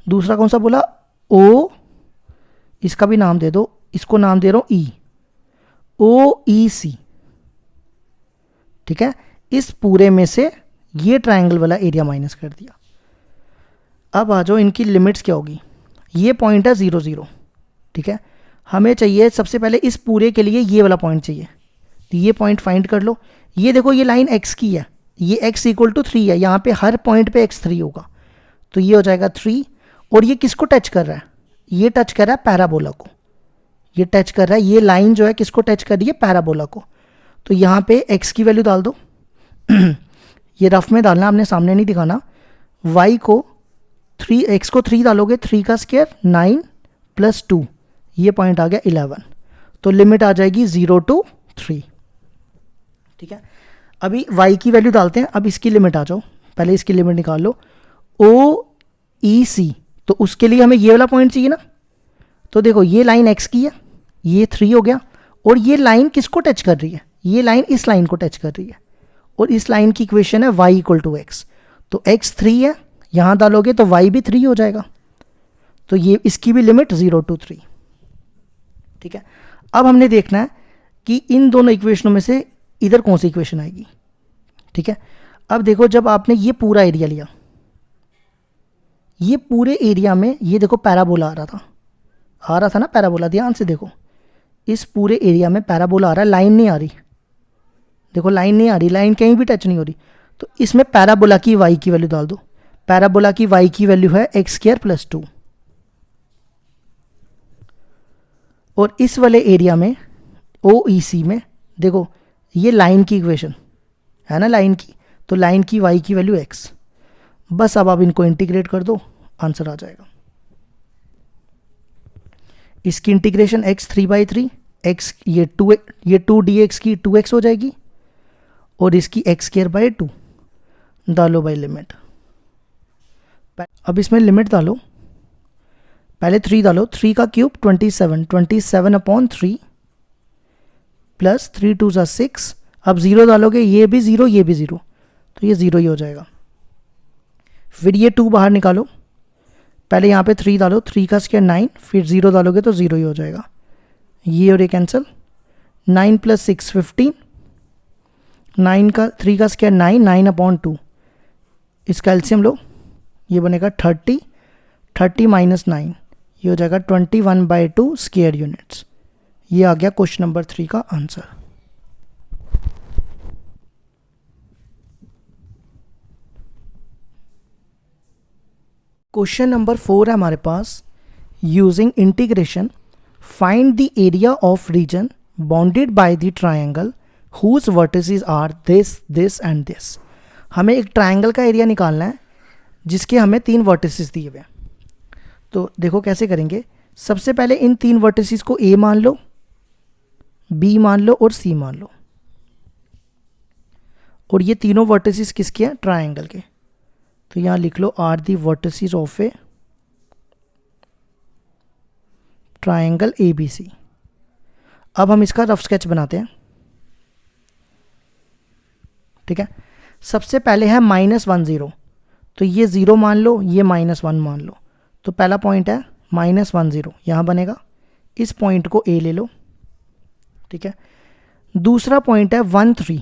दूसरा कौन सा बोला? O, इसका भी नाम दे दो, इसको नाम दे रहा हूँ E, OEC, ठीक है, इस पूरे में से ये ट्रायंगल वाला एरिया माइनस कर दिया। अब आ जाओ इनकी लिमिट्स क्या होगी। ये पॉइंट है 0 0, ठीक है, हमें चाहिए सबसे पहले इस पूरे के लिए ये वाला पॉइंट चाहिए, तो ये पॉइंट फाइंड कर लो। ये देखो ये लाइन x की है, ये x इक्वल टू 3 है, यहाँ पे हर पॉइंट पे x 3 होगा, तो ये हो जाएगा 3। और ये किसको टच कर रहा है, ये टच कर रहा है पैराबोला को, ये टच कर रहा है, ये लाइन जो है किसको टच कर रही है, पैराबोला को। तो यहाँ पे x की वैल्यू डाल दो ये रफ में डालना, आपने सामने नहीं दिखाना। y को 3, x को 3 डालोगे, 3 का स्क्वायर 9 प्लस 2, ये पॉइंट आ गया 11, तो लिमिट आ जाएगी 0 to 3, ठीक है। अभी y की वैल्यू डालते हैं, अब इसकी लिमिट आ जाओ, पहले इसकी लिमिट निकाल लो। OEC, तो उसके लिए हमें ये वाला पॉइंट चाहिए ना, तो देखो ये लाइन x की है, ये 3 हो गया, और ये लाइन किसको टच कर रही है, ये लाइन इस लाइन को टच कर रही है, और इस लाइन की इक्वेशन है y इक्वल टू x, तो x 3 है, यहाँ डालोगे तो y भी 3 हो जाएगा, तो ये इसकी भी लिमिट 0 to 3, ठीक है। अब हमने देखना है कि इन दोनों इक्वेशनों में से इधर कौन सी इक्वेशन आएगी, ठीक है। अब देखो जब आपने ये पूरा एरिया लिया, ये पूरे एरिया में ये देखो पैराबोला आ रहा था ना पैराबोला, ध्यान से देखो, इस पूरे एरिया में पैराबोला आ रहा है, लाइन नहीं आ रही, देखो लाइन नहीं आ रही, लाइन कहीं भी टच नहीं हो रही, तो इसमें पैराबोला की y की वैल्यू डाल दो। पैराबोला की y की वैल्यू है x² + 2, और इस वाले एरिया में OEC में देखो ये लाइन की इक्वेशन है ना, लाइन की, तो लाइन की y की वैल्यू x, बस अब आप इनको इंटीग्रेट कर दो, आंसर आ जाएगा। इसकी इंटीग्रेशन x 3/3, x ये 2 dx की 2x हो जाएगी, और इसकी x²/2 डालो बाई लिमिट। अब इसमें लिमिट डालो, पहले 3 डालो, 3 का क्यूब 27/3 प्लस 3 2 = 6, अब 0 डालोगे, ये भी 0 ये भी 0, तो ये 0 ही हो जाएगा। फिर ये 2 बाहर निकालो, पहले यहाँ पे 3 डालो, 3 का स्क्वायर 9, फिर 0 डालोगे तो 0 ही हो जाएगा, ये और ये कैंसिल, 9 + 6 15, 3 का स्क्वायर 9, 9/2, इसका एलसीएम लो, ये बनेगा 30 - 9, ये हो जाएगा 21/2 स्क्वायर यूनिट्स। ये आ गया क्वेश्चन नंबर 3 का आंसर। क्वेश्चन नंबर 4 है हमारे पास, using integration find the area of region bounded by the triangle whose vertices are this this and this. हमें एक ट्रायंगल का एरिया निकालना है जिसके हमें 3 वर्टिसेस दिए हुए हैं। तो देखो कैसे करेंगे, सबसे पहले इन 3 वर्टिसेस को A मान लो, B मान लो और C मान लो, और ये तीनों वर्टिसेस किसके हैं, ट्रायंगल के, तो यहाँ लिख लो are the vertices of a triangle ABC। अब हम इसका रफ स्केच बनाते हैं, ठीक है। सबसे पहले है -1 0, तो ये 0 मान लो, ये -1 मान लो, तो पहला पॉइंट है -1 0, यहाँ बनेगा, इस पॉइंट को A ले लो, ठीक है। दूसरा पॉइंट है 1 3,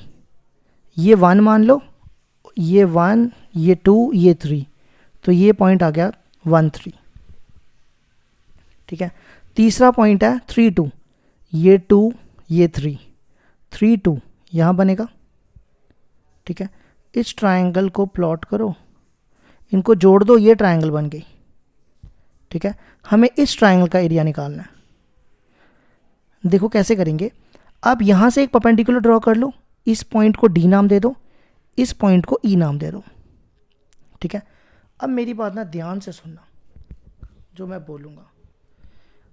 ये 1 मान लो, ये 1 ये 2 ये 3, तो ये पॉइंट आ गया 1 3, ठीक है। तीसरा पॉइंट है 3 2, ये 2 ये 3 3 2, यहाँ बनेगा, ठीक है। इस ट्रायंगल को प्लॉट करो, इनको जोड़ दो, ये ट्रायंगल बन गई, ठीक है। हमें इस ट्रायंगल का एरिया निकालना है, देखो कैसे करेंगे। अब यहाँ से एक परपेंडिकुलर ड्रॉ कर लो, इस पॉइंट को D नाम दे दो, इस पॉइंट को E नाम दे दो, ठीक है। अब मेरी बात ना ध्यान से सुनना जो मैं बोलूँगा।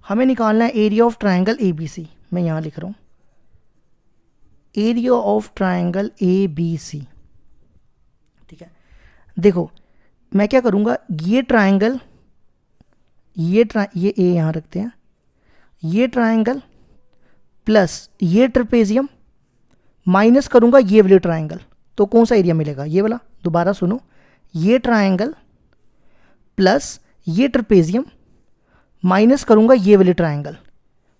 हमें निकालना है एरिया ऑफ ट्रायंगल ABC, मैं यहाँ लिख रहा हूँ एरिया ऑफ ट्रायंगल ABC, ठीक है। देखो मैं क्या करूँगा, ये ट्रायंगल ये A यहाँ रखते हैं, ये ट्रायंगल प्लस ये ट्रेपेजियम माइनस करूँगा ये वाले ट्रायंगल, तो कौन सा एरिया मिलेगा, ये वाला। दोबारा सुनो, ये ट्रायंगल प्लस ये ट्रेपेजियम माइनस करूँगा ये वाले ट्रायंगल,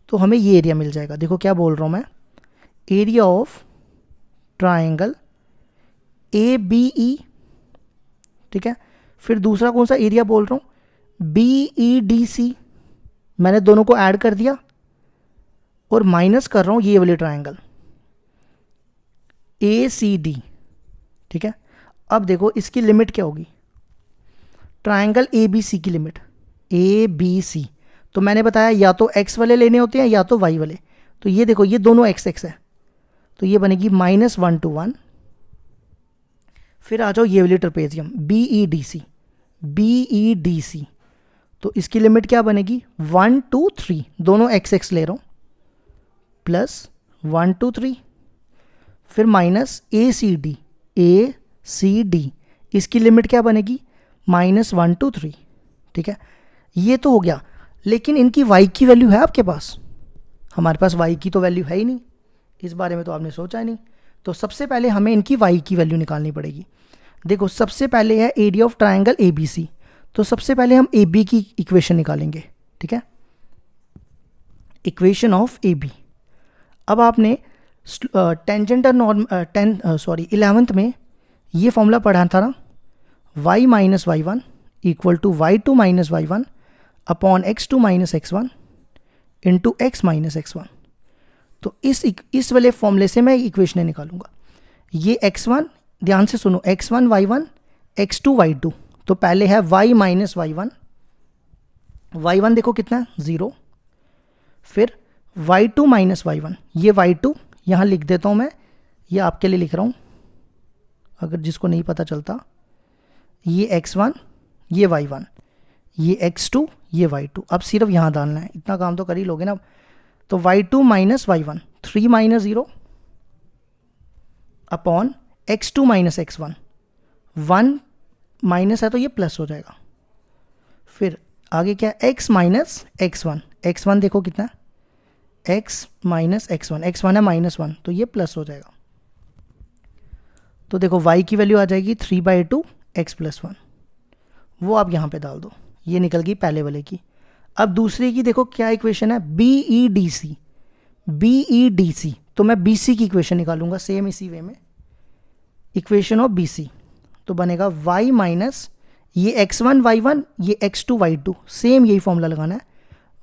तो हमें ये एरिया मिल जाएगा। देखो क्या बोल रहा हूँ मैं, area of triangle A B E, ठीक है। फिर दूसरा कौन सा एरिया बोल रहा हूँ, बी ई डी सी। मैंने दोनों को ऐड कर दिया और माइनस कर रहा हूँ ये वाले ट्राइंगल ए सी डी, ठीक है। अब देखो इसकी लिमिट क्या होगी, ट्राइंगल ए बी सी की लिमिट, ए बी सी। तो मैंने बताया या तो एक्स वाले लेने होते हैं या तो वाई वाले। तो ये देखो ये दोनों एक्स एक्स है, तो ये बनेगी -1 to 1। फिर आ जाओ ये वाली trapezium B E D C, B E D C. तो इसकी लिमिट क्या बनेगी 1 to 3, दोनों एक्स एक्स ले रहा हूँ, +1 to 3। फिर माइनस ए सी डी, ए सी डी, इसकी लिमिट क्या बनेगी -1 to 3, ठीक है। ये तो हो गया, लेकिन इनकी y की वैल्यू है आपके पास? हमारे पास y की तो वैल्यू है ही नहीं, इस बारे में तो आपने सोचा ही नहीं। तो सबसे पहले हमें इनकी y की वैल्यू निकालनी पड़ेगी। देखो सबसे पहले है area of triangle A B C, तो सबसे पहले हम ए बी की इक्वेशन निकालेंगे, ठीक है। Equation of A B. अब आपने टेंजेंट नॉर्म 11th में ये फॉर्मूला पढ़ा था ना, y - y1 = y2 - y1 upon x2 - x1 into x - x1। तो इस वाले फॉर्मूले से मैं इक्वेशन निकालूंगा। ये x1, ध्यान से सुनो, x1 y1 x2 y2। तो पहले है y - y1, y1 देखो कितना है 0। फिर y2 - y1, ये y2 यहाँ लिख देता हूँ मैं, ये आपके लिए लिख रहा हूँ अगर जिसको नहीं पता चलता। ये x1, ये y1, ये x2, ये y2। अब सिर्फ यहाँ डालना है, इतना काम तो कर ही लोगे ना। तो y2 - y1 3 - 0 upon x2 - x1, 1 minus है तो ये प्लस हो जाएगा। फिर आगे क्या है x - x1, x1 देखो कितना है x - x1, x1 है -1 तो ये प्लस हो जाएगा। तो देखो y की वैल्यू आ जाएगी 3/2 x + 1, वो आप यहाँ पे डाल दो, ये निकल गई पहले वाले की। अब दूसरे की देखो क्या इक्वेशन है, B E D C, B E D C. तो मैं बी सी की इक्वेशन निकालूंगा सेम इसी वे में, इक्वेशन ऑफ बी सी। तो बनेगा y माइनस ये x1 y1, ये x2 y2, सेम यही फॉर्मूला लगाना है।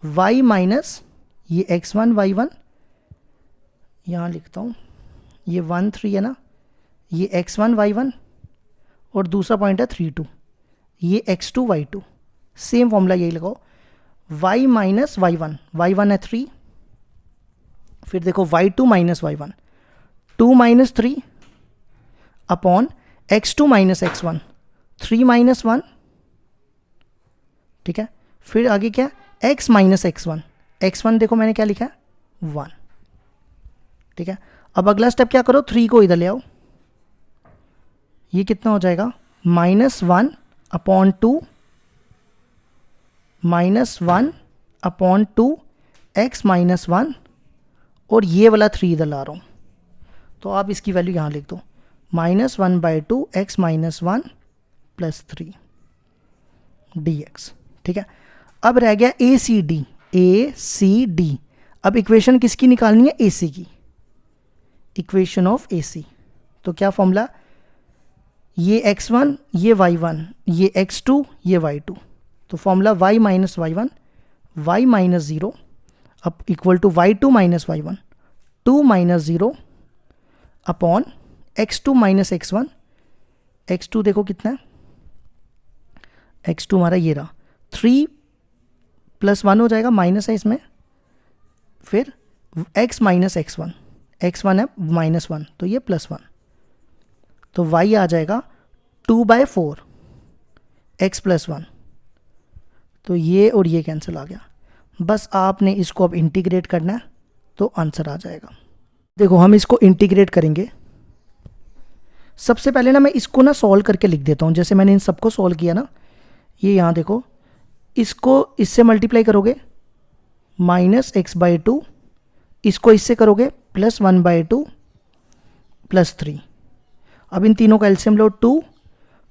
y माइनस ये x1 y1, यहाँ लिखता हूँ, ये 1 3 है ना, ये x1 y1 और दूसरा पॉइंट है 3 2, ये x2 y2, सेम फॉर्मूला यही लगाओ। y माइनस y1, y1 है 3। फिर देखो y2 minus y1, 2 - 3 upon x2 - x1, 3 - 1, ठीक है। फिर आगे क्या, x - x1, x1 देखो मैंने क्या लिखा है 1, ठीक है। अब अगला स्टेप क्या करो, 3 को इधर ले आओ, ये कितना हो जाएगा -1 अपॉन 2, -1 अपॉन 2 x - 1, और ये वाला 3 इधर ला रहा हूँ, तो आप इसकी वैल्यू यहाँ लिख दो, -1/2 x - 1 + 3 dx, ठीक है। अब रह गया ए सी डी, ए सी डी। अब इक्वेशन किसकी निकालनी है, ए सी की, इक्वेशन ऑफ ए सी। तो क्या फॉर्मूला, ये x1, ये y1, ये x2, ये y2। तो फॉर्मूला y - y1, y - 0 अब equal to y2 - y1, 2 - 0 upon x2 - x1, x2 देखो कितना है, x2 हमारा ये रहा 3 + 1 हो जाएगा, माइनस है इसमें। फिर x - x1, x1 है -1 तो ये +1, तो y आ जाएगा 2/4 x + 1। तो ये और ये कैंसिल आ गया, बस आपने इसको अब इंटीग्रेट करना है तो आंसर आ जाएगा। देखो हम इसको इंटीग्रेट करेंगे। सबसे पहले ना मैं इसको ना सॉल्व करके लिख देता हूँ, जैसे मैंने इन सबको सॉल्व किया ना, ये यहाँ देखो, इसको इससे मल्टीप्लाई करोगे -x/2, इसको इससे करोगे +1/2 + 3। अब इन तीनों का एलसीएम लो, 2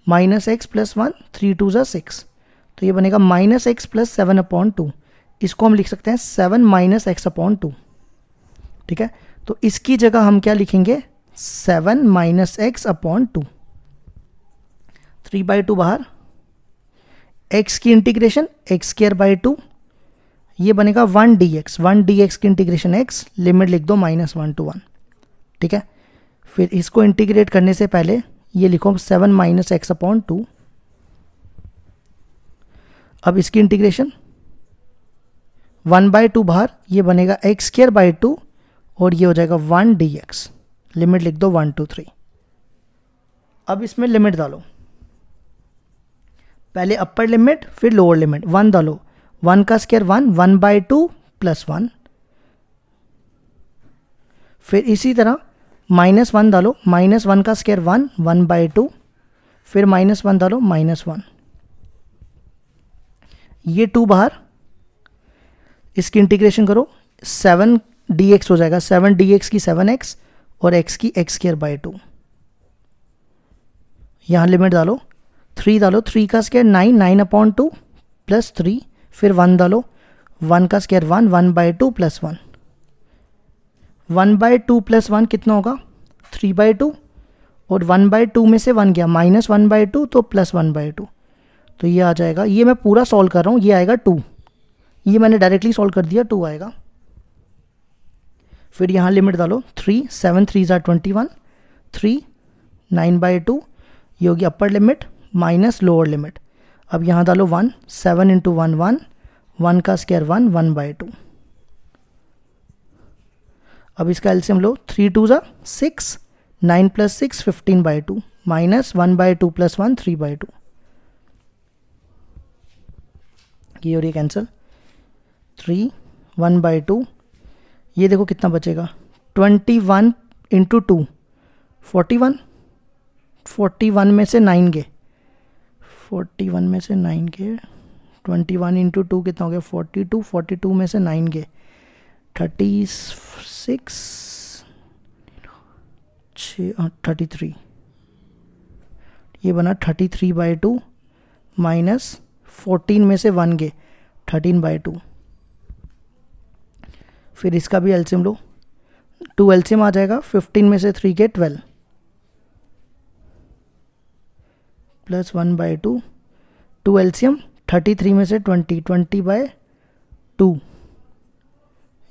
-x + 1, 3 2 = 6, तो ये बनेगा -x + 7/2। इसको हम लिख सकते हैं 7 - x/2, ठीक है, तो इसकी जगह हम क्या लिखेंगे 7 माइनस एक्स अपॉन 2, 3/2 बाहर, x की इंटीग्रेशन एक्स स्क्वायर बाई 2, ये बनेगा 1 dx, 1 dx की इंटीग्रेशन x, लिमिट लिख दो -1 to 1, ठीक है। फिर इसको इंटीग्रेट करने से पहले ये लिखो 7 माइनस एक्स अपॉन 2, अब इसकी इंटीग्रेशन 1/2 बाहर, ये बनेगा एक्स स्क्वायर बाई 2 और ये हो जाएगा 1 dx, लिमिट लिख दो 1 to 3। अब इसमें लिमिट डालो, पहले अपर लिमिट फिर लोअर लिमिट, 1 डालो, 1 का स्क्वायर 1, 1/2 प्लस 1, फिर इसी तरह -1 डालो, -1 का स्क्वायर 1, 1/2, फिर -1 डालो, -1, ये 2 बाहर, इसकी इंटीग्रेशन करो, 7 dx हो जाएगा, 7 dx की 7x और x की एक्स स्क्वायर बाई 2, यहाँ लिमिट डालो, 3 डालो, 3 का स्क्वायर 9, 9/2 प्लस 3, फिर 1 डालो, 1 का स्क्वायर 1, 1/2 प्लस 1, 1/2 प्लस 1 कितना होगा 3/2, और 1/2 में से 1 गया, -1/2 तो +1/2, तो ये आ जाएगा, ये मैं पूरा सॉल्व कर रहा हूँ, ये आएगा 2, ये मैंने डायरेक्टली सॉल्व कर दिया, 2 आएगा। फिर यहाँ लिमिट डालो, 3, 7 3 ज़ा 21, 3 9/2, ये होगी upper limit minus lower limit, अब यहाँ डालो 1, 7 × 1 1, 1 का स्क्वायर 1, 1/2, अब इसका एलसीएम लो, 3 2 ज़ा 6, 9 + 6 15/2, -1/2 + 1 3/2, ये और ये कैंसिल, 3 1/2, ये देखो कितना बचेगा 21 × 2 41, 41 में से 9 गए, 41 में से 9 गए, 21 × 2 कितना हो गया 42, 42 में से 9 गए 36, 33, ये बना 33/2 माइनस 14 में से 1 गए 13/2, फिर इसका भी एलसीएम लो, 2 एलसीएम आ जाएगा, 15 में से 3 गए 12 प्लस 1/2, 2 एलसीएम, 33 में से 20, 20/2,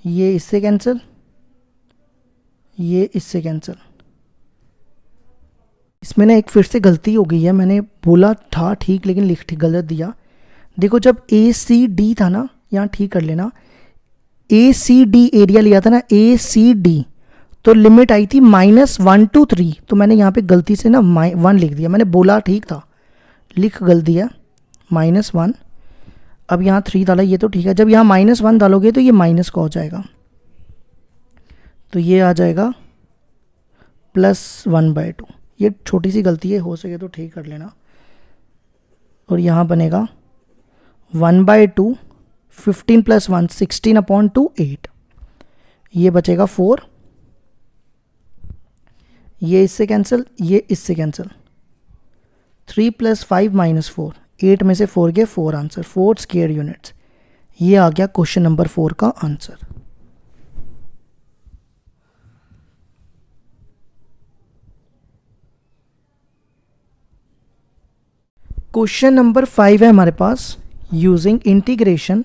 ये इससे कैंसिल, ये इससे कैंसिल। इसमें ना एक फिर से गलती हो गई है, मैंने बोला था ठीक लेकिन लिख ठीक गलत दिया। देखो जब ACD था ना, यहाँ ठीक कर लेना, ACD एरिया लिया था ना, ACD, तो लिमिट आई थी -1 to 3, तो मैंने यहाँ पे गलती से ना 1 लिख दिया, मैंने बोला ठीक था, लिख गलत दिया -1, अब यहाँ 3 डाला, ये तो ठीक है, जब यहाँ -1 डालोगे तो ये माइनस का हो जाएगा, तो ये आ जाएगा +1/2, ये छोटी सी गलती है, हो सके तो ठीक कर लेना, और यहाँ बनेगा 1/2, 15 + 1 16/2 8, ये बचेगा 4, ये इससे कैंसिल, ये इससे कैंसिल, 3 + 5 - 4, 8 में से 4 गए 4 आंसर, 4 स्क्वायर यूनिट्स, ये आ गया क्वेश्चन नंबर 4 का आंसर। क्वेश्चन नंबर 5 है हमारे पास, using integration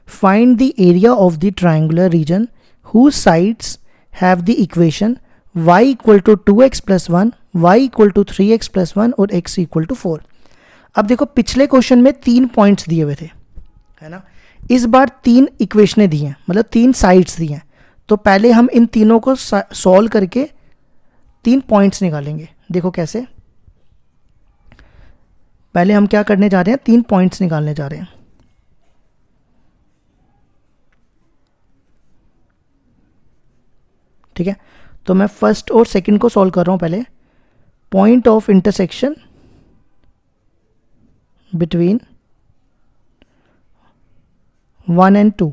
find the area of the triangular region whose sides have the equation y = 2x + 1, y = 3x + 1 और x = 4। अब देखो पिछले क्वेश्चन में 3 पॉइंट्स दिए हुए थे, है ना, इस बार 3 इक्वेशनें दी हैं, मतलब 3 साइड्स दी हैं, तो पहले हम इन तीनों को सॉल्व करके 3 पॉइंट्स निकालेंगे। देखो कैसे, पहले हम क्या करने जा रहे हैं, 3 पॉइंट्स निकालने जा रहे हैं, ठीक है। तो मैं फर्स्ट और सेकंड को सॉल्व कर रहा हूं। पहले point of intersection between 1 and 2,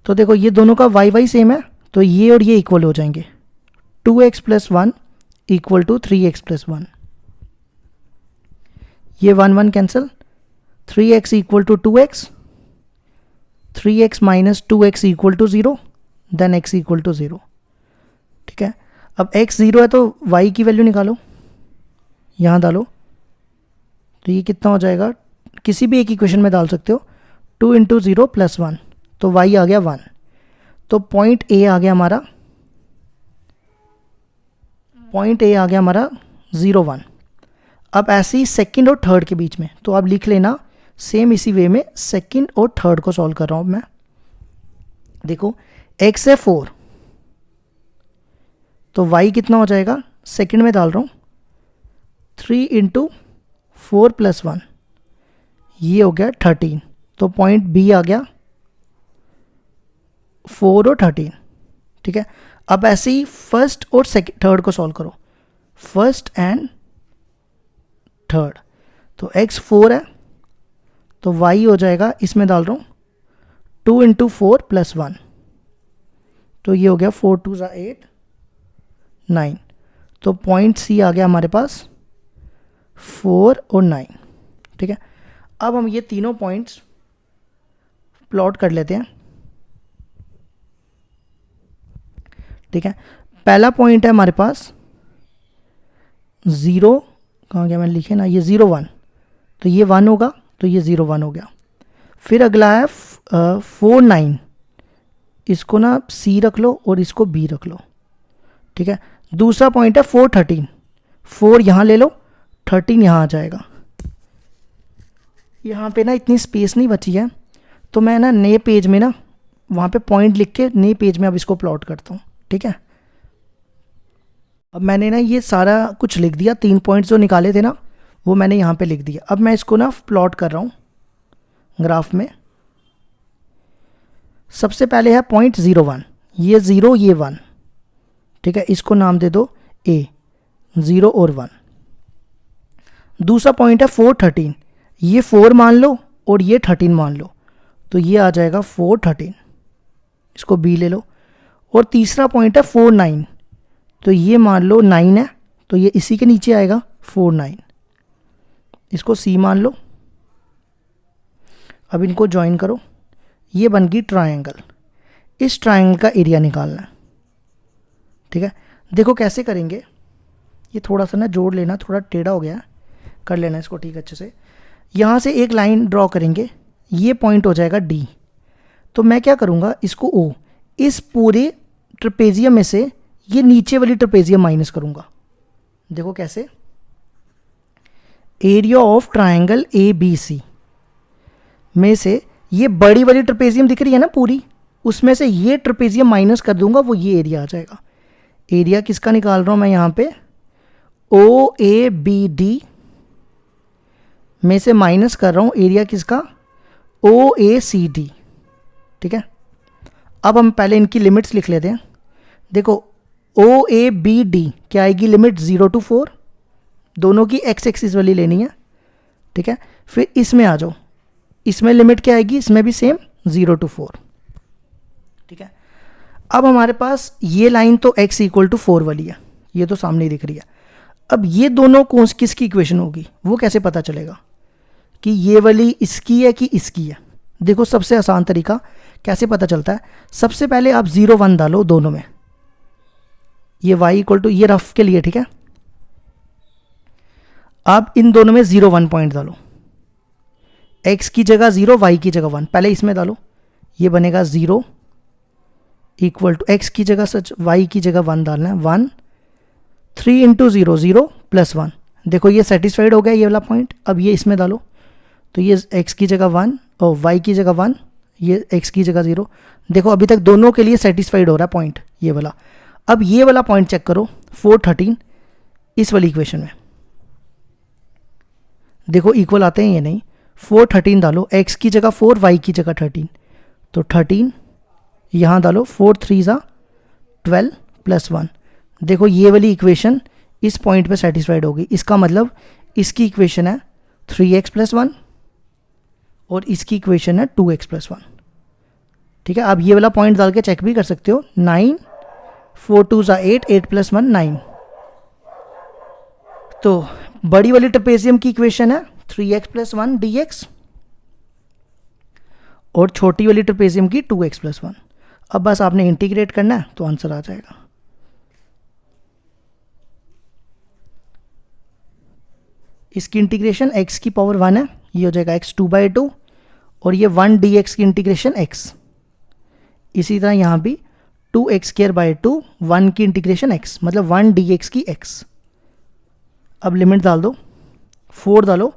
तो देखो ये दोनों का y सेम है, तो ये और ये इक्वल हो जाएंगे, 2x + 1 = 3x + 1, ये 1 1 cancel, 3x = 2x, 3x - 2x = 0, then x equal to 0। ठीक है, अब x 0 है तो y की वैल्यू निकालो, यहाँ डालो, तो ये कितना हो जाएगा, किसी भी एक इक्वेशन में डाल सकते हो, 2 इंटू 0 प्लस 1, तो y आ गया 1। तो पॉइंट A आ गया हमारा, 0 1। अब ऐसे ही सेकंड और थर्ड के बीच में, तो आप लिख लेना सेम इसी वे में, सेकंड और थर्ड को सॉल्व कर रहा हूँ मैं। देखो x है 4, तो y कितना हो जाएगा, सेकंड में डाल रहा हूँ, 3 इंटू 4 प्लस 1, ये हो गया 13। तो पॉइंट B आ गया 4 और 13। ठीक है, अब ऐसे ही फर्स्ट और सेकंड थर्ड को सॉल्व करो, फर्स्ट एंड थर्ड। तो x 4 है, तो y हो जाएगा, इसमें डाल रहा हूँ 2 इंटू 4 प्लस 1, तो ये हो गया 4 2 ज़ा 8 9। तो पॉइंट C आ गया हमारे पास 4 और 9। ठीक है, अब हम ये तीनों पॉइंट्स प्लॉट कर लेते हैं। ठीक है, पहला पॉइंट है हमारे पास 0, कहाँ गया, मैंने लिखे ना, ये 0 1, तो ये 1 होगा, तो ये 0 1 हो गया। फिर अगला है 4 9, इसको ना C रख लो और इसको B रख लो। ठीक है, दूसरा पॉइंट है 4 13, 4 यहाँ ले लो, 13 यहाँ आ जाएगा। यहाँ पे ना इतनी स्पेस नहीं बची है, तो मैं ना नए पेज में ना वहाँ पे पॉइंट लिख के नए पेज में अब इसको प्लॉट करता हूँ। ठीक है, अब मैंने ना ये सारा कुछ लिख दिया, 3 पॉइंट्स जो निकाले थे ना वो मैंने यहाँ पे लिख दिया। अब मैं इसको ना प्लॉट कर रहा हूँ ग्राफ में। सबसे पहले है पॉइंट 0 1, ये 0 ये 1। ठीक है, इसको नाम दे दो A, 0 और 1। दूसरा पॉइंट है 4 13, ये 4 मान लो और ये 13 मान लो, तो ये आ जाएगा 4 13, इसको B ले लो। और तीसरा पॉइंट है 4 9, तो ये मान लो 9 है, तो ये इसी के नीचे आएगा 4 9, इसको C मान लो। अब इनको ज्वाइन करो, ये बन गई ट्रायंगल। इस ट्रायंगल का एरिया निकालना है। ठीक है, देखो कैसे करेंगे, ये थोड़ा सा ना जोड़ लेना, थोड़ा टेढ़ा हो गया, कर लेना इसको ठीक अच्छे से। यहाँ से एक लाइन ड्रॉ करेंगे, ये पॉइंट हो जाएगा D। तो मैं क्या करूँगा, इसको O, इस पूरे ट्रेपेजियम में से ये नीचे वाली ट्रेपेजियम माइनस करूँगा। देखो कैसे, एरिया ऑफ ट्रायंगल ABC में से ये बड़ी वाली ट्रेपेजियम दिख रही है ना पूरी, उसमें से ये ट्रेपेजियम माइनस कर दूंगा, वो ये एरिया आ जाएगा। एरिया किसका निकाल रहा हूँ मैं यहाँ पे, OABD में से माइनस कर रहा हूँ एरिया किसका, OACD। ठीक है, अब हम पहले इनकी लिमिट्स लिख लेते हैं। देखो OABD क्या आएगी, लिमिट 0 to 4, दोनों की x एक्सिस वाली लेनी है। ठीक है, फिर इसमें आ जाओ, इसमें लिमिट क्या आएगी, इसमें भी सेम 0 to 4। ठीक है, अब हमारे पास ये लाइन तो x इक्वल टू 4 वाली है, ये तो सामने दिख रही है। अब ये दोनों कौन किसकी इक्वेशन होगी, वो कैसे पता चलेगा कि ये वाली इसकी है कि इसकी है। देखो सबसे आसान तरीका कैसे पता चलता है, सबसे पहले आप 0 1 डालो दोनों में, ये y इक्वल टू, ये रफ के लिए। ठीक है, आप इन दोनों में 0 1 पॉइंट डालो, x की जगह 0, y की जगह 1, पहले इसमें डालो, ये बनेगा 0 इक्वल टू, x की जगह सच y की जगह 1 डालना है, 1 3 इंटू 0 0 प्लस 1। देखो ये सेटिस्फाइड हो गया ये वाला पॉइंट। अब ये इसमें डालो, तो ये x की जगह 1 और y की जगह 1, ये x की जगह 0। देखो अभी तक दोनों के लिए सेटिस्फाइड हो रहा है पॉइंट ये वाला। अब ये वाला पॉइंट चेक करो 4 13 इस वाली इक्वेशन में, देखो इक्वल आते हैं ये नहीं, 4 13 डालो, x की जगह 4 y की जगह 13, तो 13 यहाँ डालो, 4 3 ज़ा 12 प्लस 1। देखो ये वाली इक्वेशन इस पॉइंट पे सेटिस्फाइड होगी, इसका मतलब इसकी इक्वेशन है 3x प्लस 1 और इसकी इक्वेशन है 2x प्लस 1। ठीक है, आप ये वाला पॉइंट डाल के चेक भी कर सकते हो, 9 4 2 ज़ा 8 8 प्लस 1 9। तो बड़ी वाली ट्रेपेजियम की इक्वेशन है 3x प्लस 1 dx और छोटी वाली ट्रेपेजियम की 2x प्लस 1। अब बस आपने इंटीग्रेट करना है तो आंसर आ जाएगा। इसकी इंटीग्रेशन x की पावर 1 है, ये हो जाएगा x 2/2, और ये 1 dx की इंटीग्रेशन x। इसी तरह यहाँ भी 2x²/2 1 की इंटीग्रेशन x, मतलब 1 dx की x। अब लिमिट डाल दो, 4 डालो,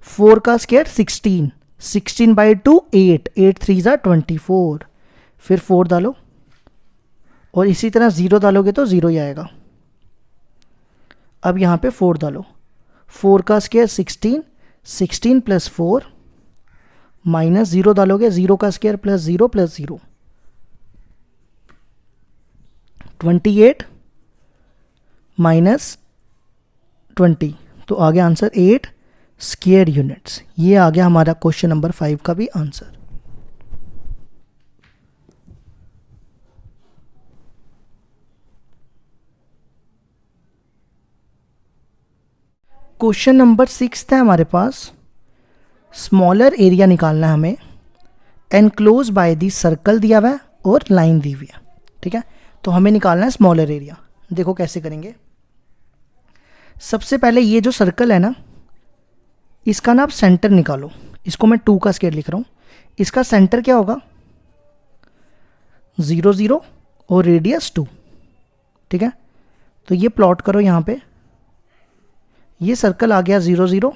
4 का स्क्वायर 16, 16/2 8, 8 3 ज़ा 24, फिर 4 डालो, और इसी तरह 0 डालोगे तो 0 ही आएगा। अब यहाँ पे 4 डालो, 4 का स्क्वायर 16, 16 + 4 माइनस 0 डालोगे, 0 का स्क्वायर +0 + 0, 28 माइनस 20, तो आ गया आंसर 8 स्क्वायर यूनिट्स। ये आ गया हमारा क्वेश्चन नंबर 5 का भी आंसर। क्वेश्चन नंबर 6 है हमारे पास, स्मॉलर एरिया निकालना है हमें, एनक्लोज बाय दी सर्कल दिया हुआ है और लाइन दी हुई है। ठीक है, तो हमें निकालना है स्मॉलर एरिया। देखो कैसे करेंगे। सबसे पहले ये जो सर्कल है ना, इसका ना आप सेंटर निकालो। इसको मैं 2 का स्क्वायर लिख रहा हूँ। इसका सेंटर क्या होगा, 0 0 और रेडियस 2। ठीक है, तो ये प्लॉट करो यहाँ पे। ये सर्कल आ गया 0 0,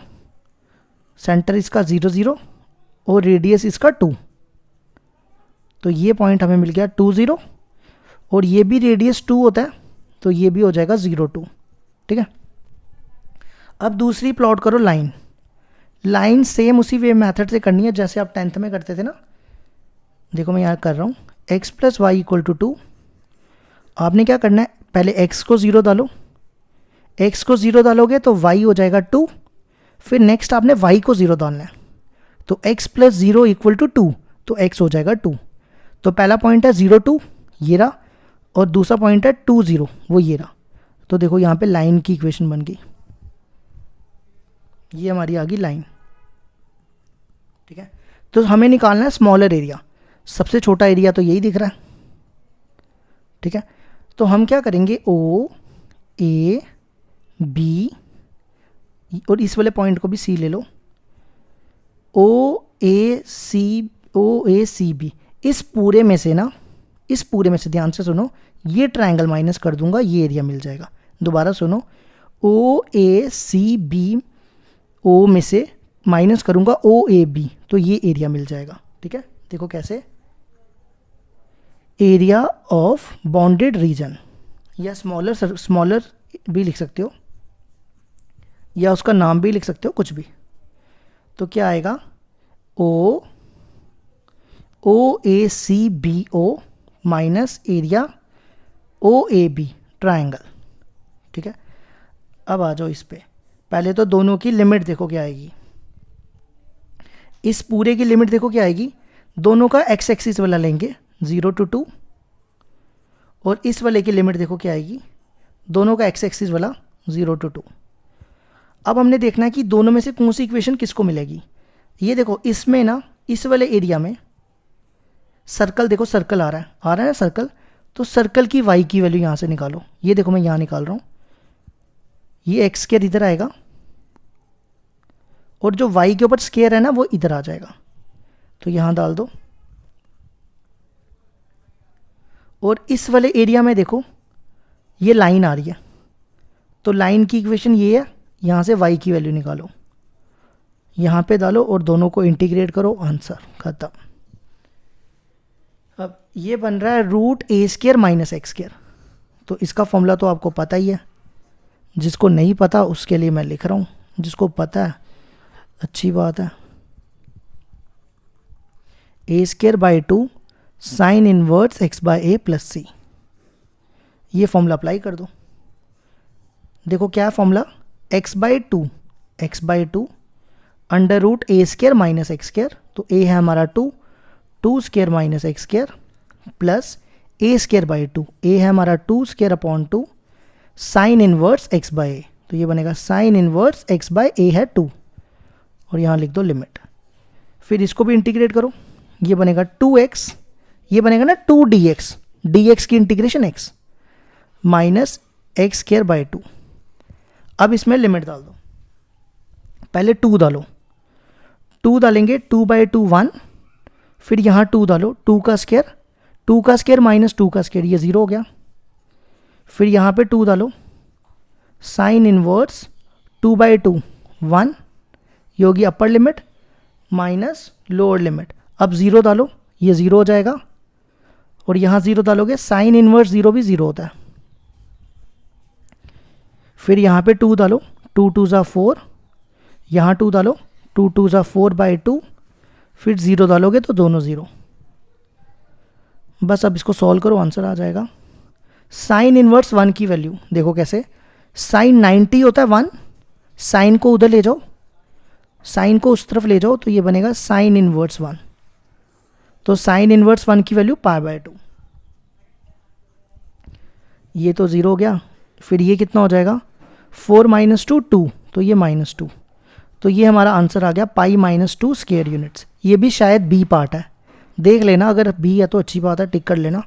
सेंटर इसका 0 0 और रेडियस इसका 2। तो ये पॉइंट हमें मिल गया 2 0, और ये भी रेडियस 2 होता है, तो ये भी हो जाएगा 0 2। ठीक है, अब दूसरी प्लॉट करो लाइन। लाइन सेम उसी वे मेथड से करनी है जैसे आप 10th में करते थे ना। देखो मैं यहाँ कर रहा हूँ, x + y = 2। आपने क्या करना है, पहले x को 0 डालो, x को 0 डालोगे तो y हो जाएगा 2, फिर नेक्स्ट आपने y को 0 डालना है, तो x + 0 = 2, तो x हो जाएगा 2। तो पहला पॉइंट है 0 2, ये रहा, और दूसरा पॉइंट है 2 0, वो ये रहा। तो देखो यहाँ पे लाइन की इक्वेशन बन गई, ये हमारी आ गई लाइन। ठीक है, तो हमें निकालना है स्मॉलर एरिया। सबसे छोटा एरिया तो यही दिख रहा है। ठीक है, तो हम क्या करेंगे, ओ ए बी, और इस वाले पॉइंट को भी सी ले लो, ओ ए सी बी। इस पूरे में से ना, इस पूरे में से ध्यान से सुनो, ये ट्रायंगल माइनस कर दूंगा, ये एरिया मिल जाएगा। दोबारा सुनो, ओ ए सी बी, ओ में से माइनस करूंगा ओ ए बी, तो ये एरिया मिल जाएगा। ठीक है, देखो कैसे, एरिया ऑफ बाउंडेड रीजन, या स्मॉलर भी लिख सकते हो, या उसका नाम भी लिख सकते हो, कुछ भी। तो क्या आएगा, O A C B O minus area O A B triangle. ठीक है, अब आ जाओ इस पे। पहले तो दोनों की लिमिट देखो क्या आएगी। इस पूरे की लिमिट देखो क्या आएगी, दोनों का x एक्सिस वाला लेंगे 0 to 2, और इस वाले की लिमिट देखो क्या आएगी, दोनों का x एक्सिस वाला 0 to 2। अब हमने देखना है कि दोनों में से कौन सी इक्वेशन किसको मिलेगी। ये देखो, इसमें ना, इस वाले एरिया में सर्कल, देखो सर्कल आ रहा है ना सर्कल, तो सर्कल की y की वैल्यू यहाँ से निकालो। ये देखो मैं यहाँ निकाल रहा हूँ, ये x स्क्वायर इधर आएगा, और जो y के ऊपर स्क्वायर है ना वो इधर आ जाएगा, तो यहाँ डाल दो। और इस वाले एरिया में देखो ये लाइन आ रही है, तो लाइन की इक्वेशन ये है, यहाँ से y की वैल्यू निकालो, यहाँ पे डालो और दोनों को इंटीग्रेट करो, आंसर खत्म। अब ये बन रहा है √a² - x²। तो इसका फॉर्मूला तो आपको पता ही है, जिसको नहीं पता उसके लिए मैं लिख रहा हूँ, जिसको पता है अच्छी बात है। a²/2 sin inverse x/a + c। ये फॉर्मूला अप्लाई कर दो। देखो क्या फॉर्मूला, x/2 √a² - x², तो a है हमारा 2, 2² - x² प्लस a²/2, a है हमारा 2² sin इनवर्स x/a, तो ये बनेगा sin इनवर्स x/a है 2, और यहाँ लिख दो लिमिट। फिर इसको भी इंटीग्रेट करो, ये बनेगा 2x, ये बनेगा ना 2dx, dx की integration x minus x square by 2। अब इसमें लिमिट डाल दो, पहले 2 डालो, 2 डालेंगे 2/2 1, फिर यहाँ 2 डालो, 2 का स्क्वायर माइनस 2 का स्क्वायर, ये 0 हो गया। फिर यहाँ पे 2 डालो, साइन इनवर्स 2/2 1, ये होगी upper limit minus lower limit. अब 0 डालो, ये 0 हो जाएगा, और यहाँ 0 डालोगे, साइन इनवर्स 0 भी 0 होता है। फिर यहाँ पे 2 डालो, 2 2 ज़ा 4, यहाँ 2 डालो, 2 2 ज़ा 4/2, फिर 0 डालोगे तो दोनों 0। बस अब इसको सॉल्व करो, आंसर आ जाएगा। साइन इनवर्स 1 की वैल्यू देखो कैसे, साइन 90 होता है 1, साइन को उधर ले जाओ, साइन को उस तरफ ले जाओ, तो ये बनेगा साइन इनवर्स 1। तो साइन इनवर्स 1 की वैल्यू π/2, ये तो 0 हो गया। फिर ये कितना हो जाएगा, 4 - 2 2, तो ये -2, तो ये हमारा आंसर आ गया π-2 स्क्वायर यूनिट्स। ये भी शायद बी पार्ट है, देख लेना, अगर बी है तो अच्छी बात है, टिक कर लेना।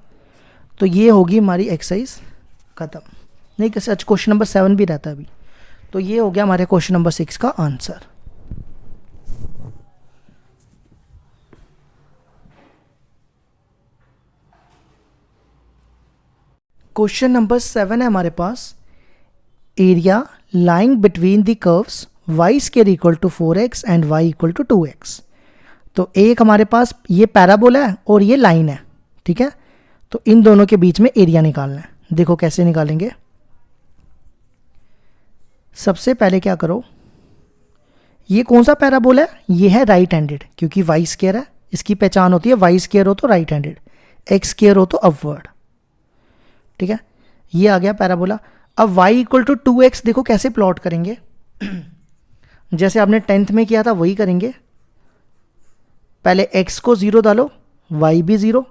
तो ये होगी हमारी एक्सरसाइज ख़त्म। नहीं कैसे, अच्छा क्वेश्चन नंबर 7 भी रहता है अभी। तो ये हो गया हमारे क्वेश्चन नंबर 6 का आंसर। क्वेश्चन नंबर 7 है हमारे पास, area lying between the curves y square equal to 4x and y equal to 2x। तो एक हमारे पास ये पैराबोला है और ये लाइन है, ठीक है। तो इन दोनों के बीच में एरिया निकालना है। देखो कैसे निकालेंगे। सबसे पहले क्या करो, ये कौन सा पैराबोला है, ये है राइट हैंडेड, क्योंकि y स्क्वायर है, इसकी पहचान होती है y स्क्वायर हो तो राइट हैंडेड, x स्क्वायर हो तो अपवर्ड, ठीक है। ये आ गया पैराबोला। अब y इक्वल टू 2x देखो कैसे प्लॉट करेंगे, जैसे आपने 10th में किया था वही करेंगे। पहले x को 0 डालो, y भी 0,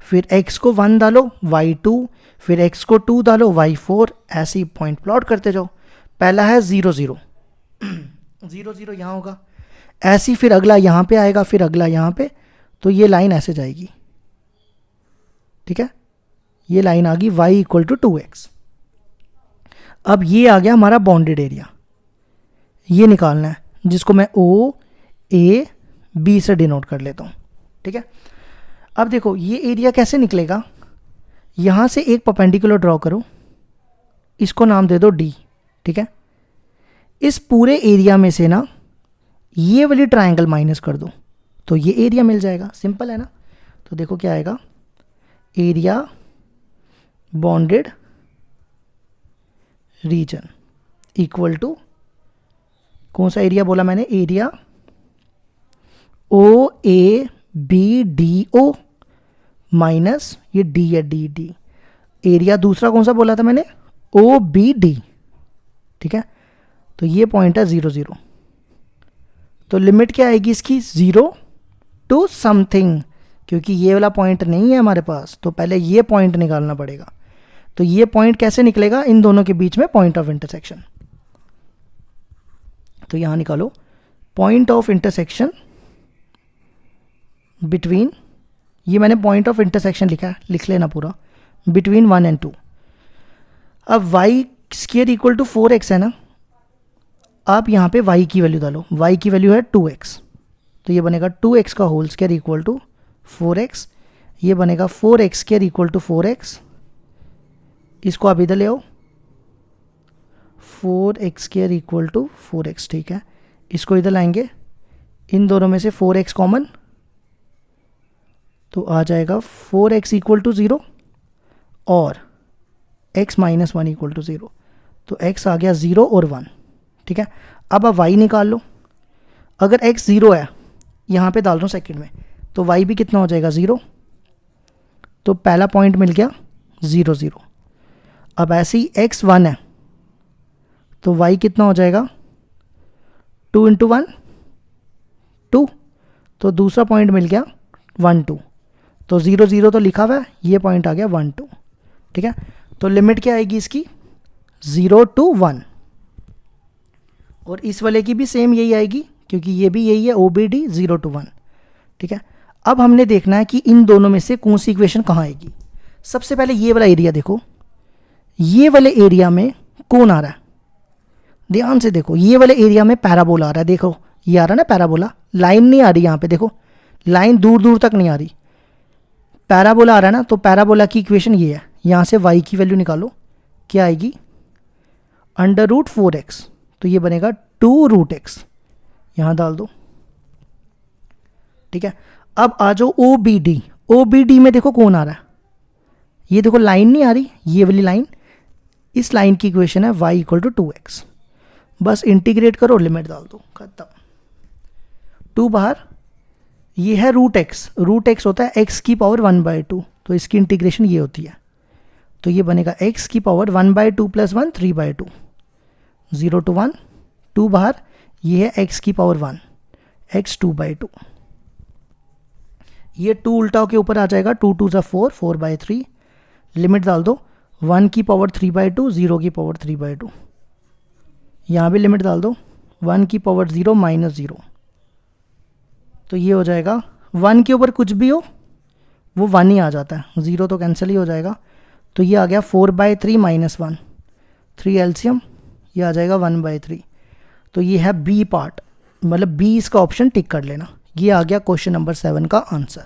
फिर x को 1 डालो, y 2, फिर x को 2 डालो, y 4, ऐसे ही पॉइंट प्लॉट करते जाओ। पहला है 0 0 0 0 यहाँ होगा, ऐसी फिर अगला यहाँ पे आएगा, फिर अगला यहाँ पे, तो ये लाइन ऐसे जाएगी, ठीक है। ये लाइन आ गई y इक्वल टू 2x। अब ये आ गया हमारा बॉन्डेड एरिया, ये निकालना है, जिसको मैं O A B से डिनोट कर लेता हूँ, ठीक है। अब देखो ये एरिया कैसे निकलेगा, यहाँ से एक परपेंडिकुलर ड्रॉ करो, इसको नाम दे दो D, ठीक है। इस पूरे एरिया में से ना ये वाली ट्रायंगल माइनस कर दो, तो ये एरिया मिल जाएगा, सिंपल है ना। तो देखो क्या आएगा, area bounded region equal to, कौन सा एरिया बोला मैंने, एरिया OABDO माइनस ये D है DD। एरिया दूसरा कौन सा बोला था मैंने, OBD, ठीक है। तो ये पॉइंट है 0 0, तो लिमिट क्या आएगी इसकी, 0 टू समथिंग, क्योंकि ये वाला पॉइंट नहीं है हमारे पास, तो पहले ये पॉइंट निकालना पड़ेगा। तो ये पॉइंट कैसे निकलेगा, इन दोनों के बीच में पॉइंट ऑफ इंटरसेक्शन। तो यहां निकालो पॉइंट ऑफ इंटरसेक्शन बिटवीन, ये मैंने पॉइंट ऑफ इंटरसेक्शन लिखा है, लिख लेना पूरा, बिटवीन 1 and 2। अब y square equal to 4x है ना, आप यहाँ पे y की वैल्यू डालो, y की वैल्यू है 2x, तो ये बनेगा 2x का whole square equal to 4x, ये बनेगा 4x square equal to 4x, इसको आप इधर ले आओ, 4x square equal to 4x, ठीक है। इसको इधर लाएंगे, इन दोनों में से 4x कॉमन, तो आ जाएगा 4x इक्वल टू 0 और x माइनस 1 इक्वल टू 0, तो x आ गया 0 और 1, ठीक है। अब आप y निकाल लो, अगर x 0 है, यहाँ पे डाल रहा हूँ सेकंड में, तो y भी कितना हो जाएगा 0, तो पहला पॉइंट मिल गया 0 0। अब ऐसे ही x 1 है, तो y कितना हो जाएगा 2 × 1 2, तो दूसरा पॉइंट मिल गया 1 2, तो 0 0 तो लिखा हुआ है, ये पॉइंट आ गया 1 2, ठीक है। तो लिमिट क्या आएगी इसकी, 0 to 1, और इस वाले की भी सेम यही आएगी, क्योंकि ये भी यही है OBD 0 to 1, ठीक है। अब हमने देखना है कि इन दोनों में से कौन सी इक्वेशन कहाँ आएगी। सबसे पहले ये वाला एरिया देखो, ये वाले एरिया में कौन आ रहा है, ध्यान से देखो, ये वाले एरिया में पैराबोला आ रहा है। देखो ये आ रहा है ना पैराबोला, लाइन नहीं आ रही यहाँ पे, देखो लाइन दूर दूर तक नहीं आ रही, पैराबोला आ रहा है ना। तो पैराबोला की इक्वेशन ये है, यहाँ से y की वैल्यू निकालो, क्या आएगी, √4x, तो ये बनेगा 2√x, यहाँ डाल दो, ठीक है। अब आ जाओ OBD, OBD में देखो कौन आ रहा है, ये देखो लाइन नहीं आ रही, ये वाली लाइन, इस लाइन की इक्वेशन है y = 2x, बस इंटीग्रेट करो, लिमिट डाल दो, खत्म। 2 बाहर, ये है √x होता है x की पावर 1/2, तो इसकी इंटीग्रेशन ये होती है, तो ये बनेगा x की पावर 1/2 + 1 3/2, 0 to 1, 2 बाहर, ये है x की पावर 1, x 2/2, ये 2 उल्टा के ऊपर आ जाएगा, 2 2 = 4, 4/3, लिमिट डाल दो, 1 की पावर 3/2, 0 की पावर 3/2, यहाँ भी लिमिट डाल दो, 1 की पावर 0 -0, तो ये हो जाएगा 1 के ऊपर कुछ भी हो वो 1 ही आ जाता है, 0 तो कैंसिल ही हो जाएगा, तो ये आ गया 4/3 - 1, 3 एलसीएम, ये आ जाएगा 1/3, तो ये है बी पार्ट, मतलब बी इसका ऑप्शन टिक कर लेना। ये आ गया क्वेश्चन नंबर 7 का आंसर।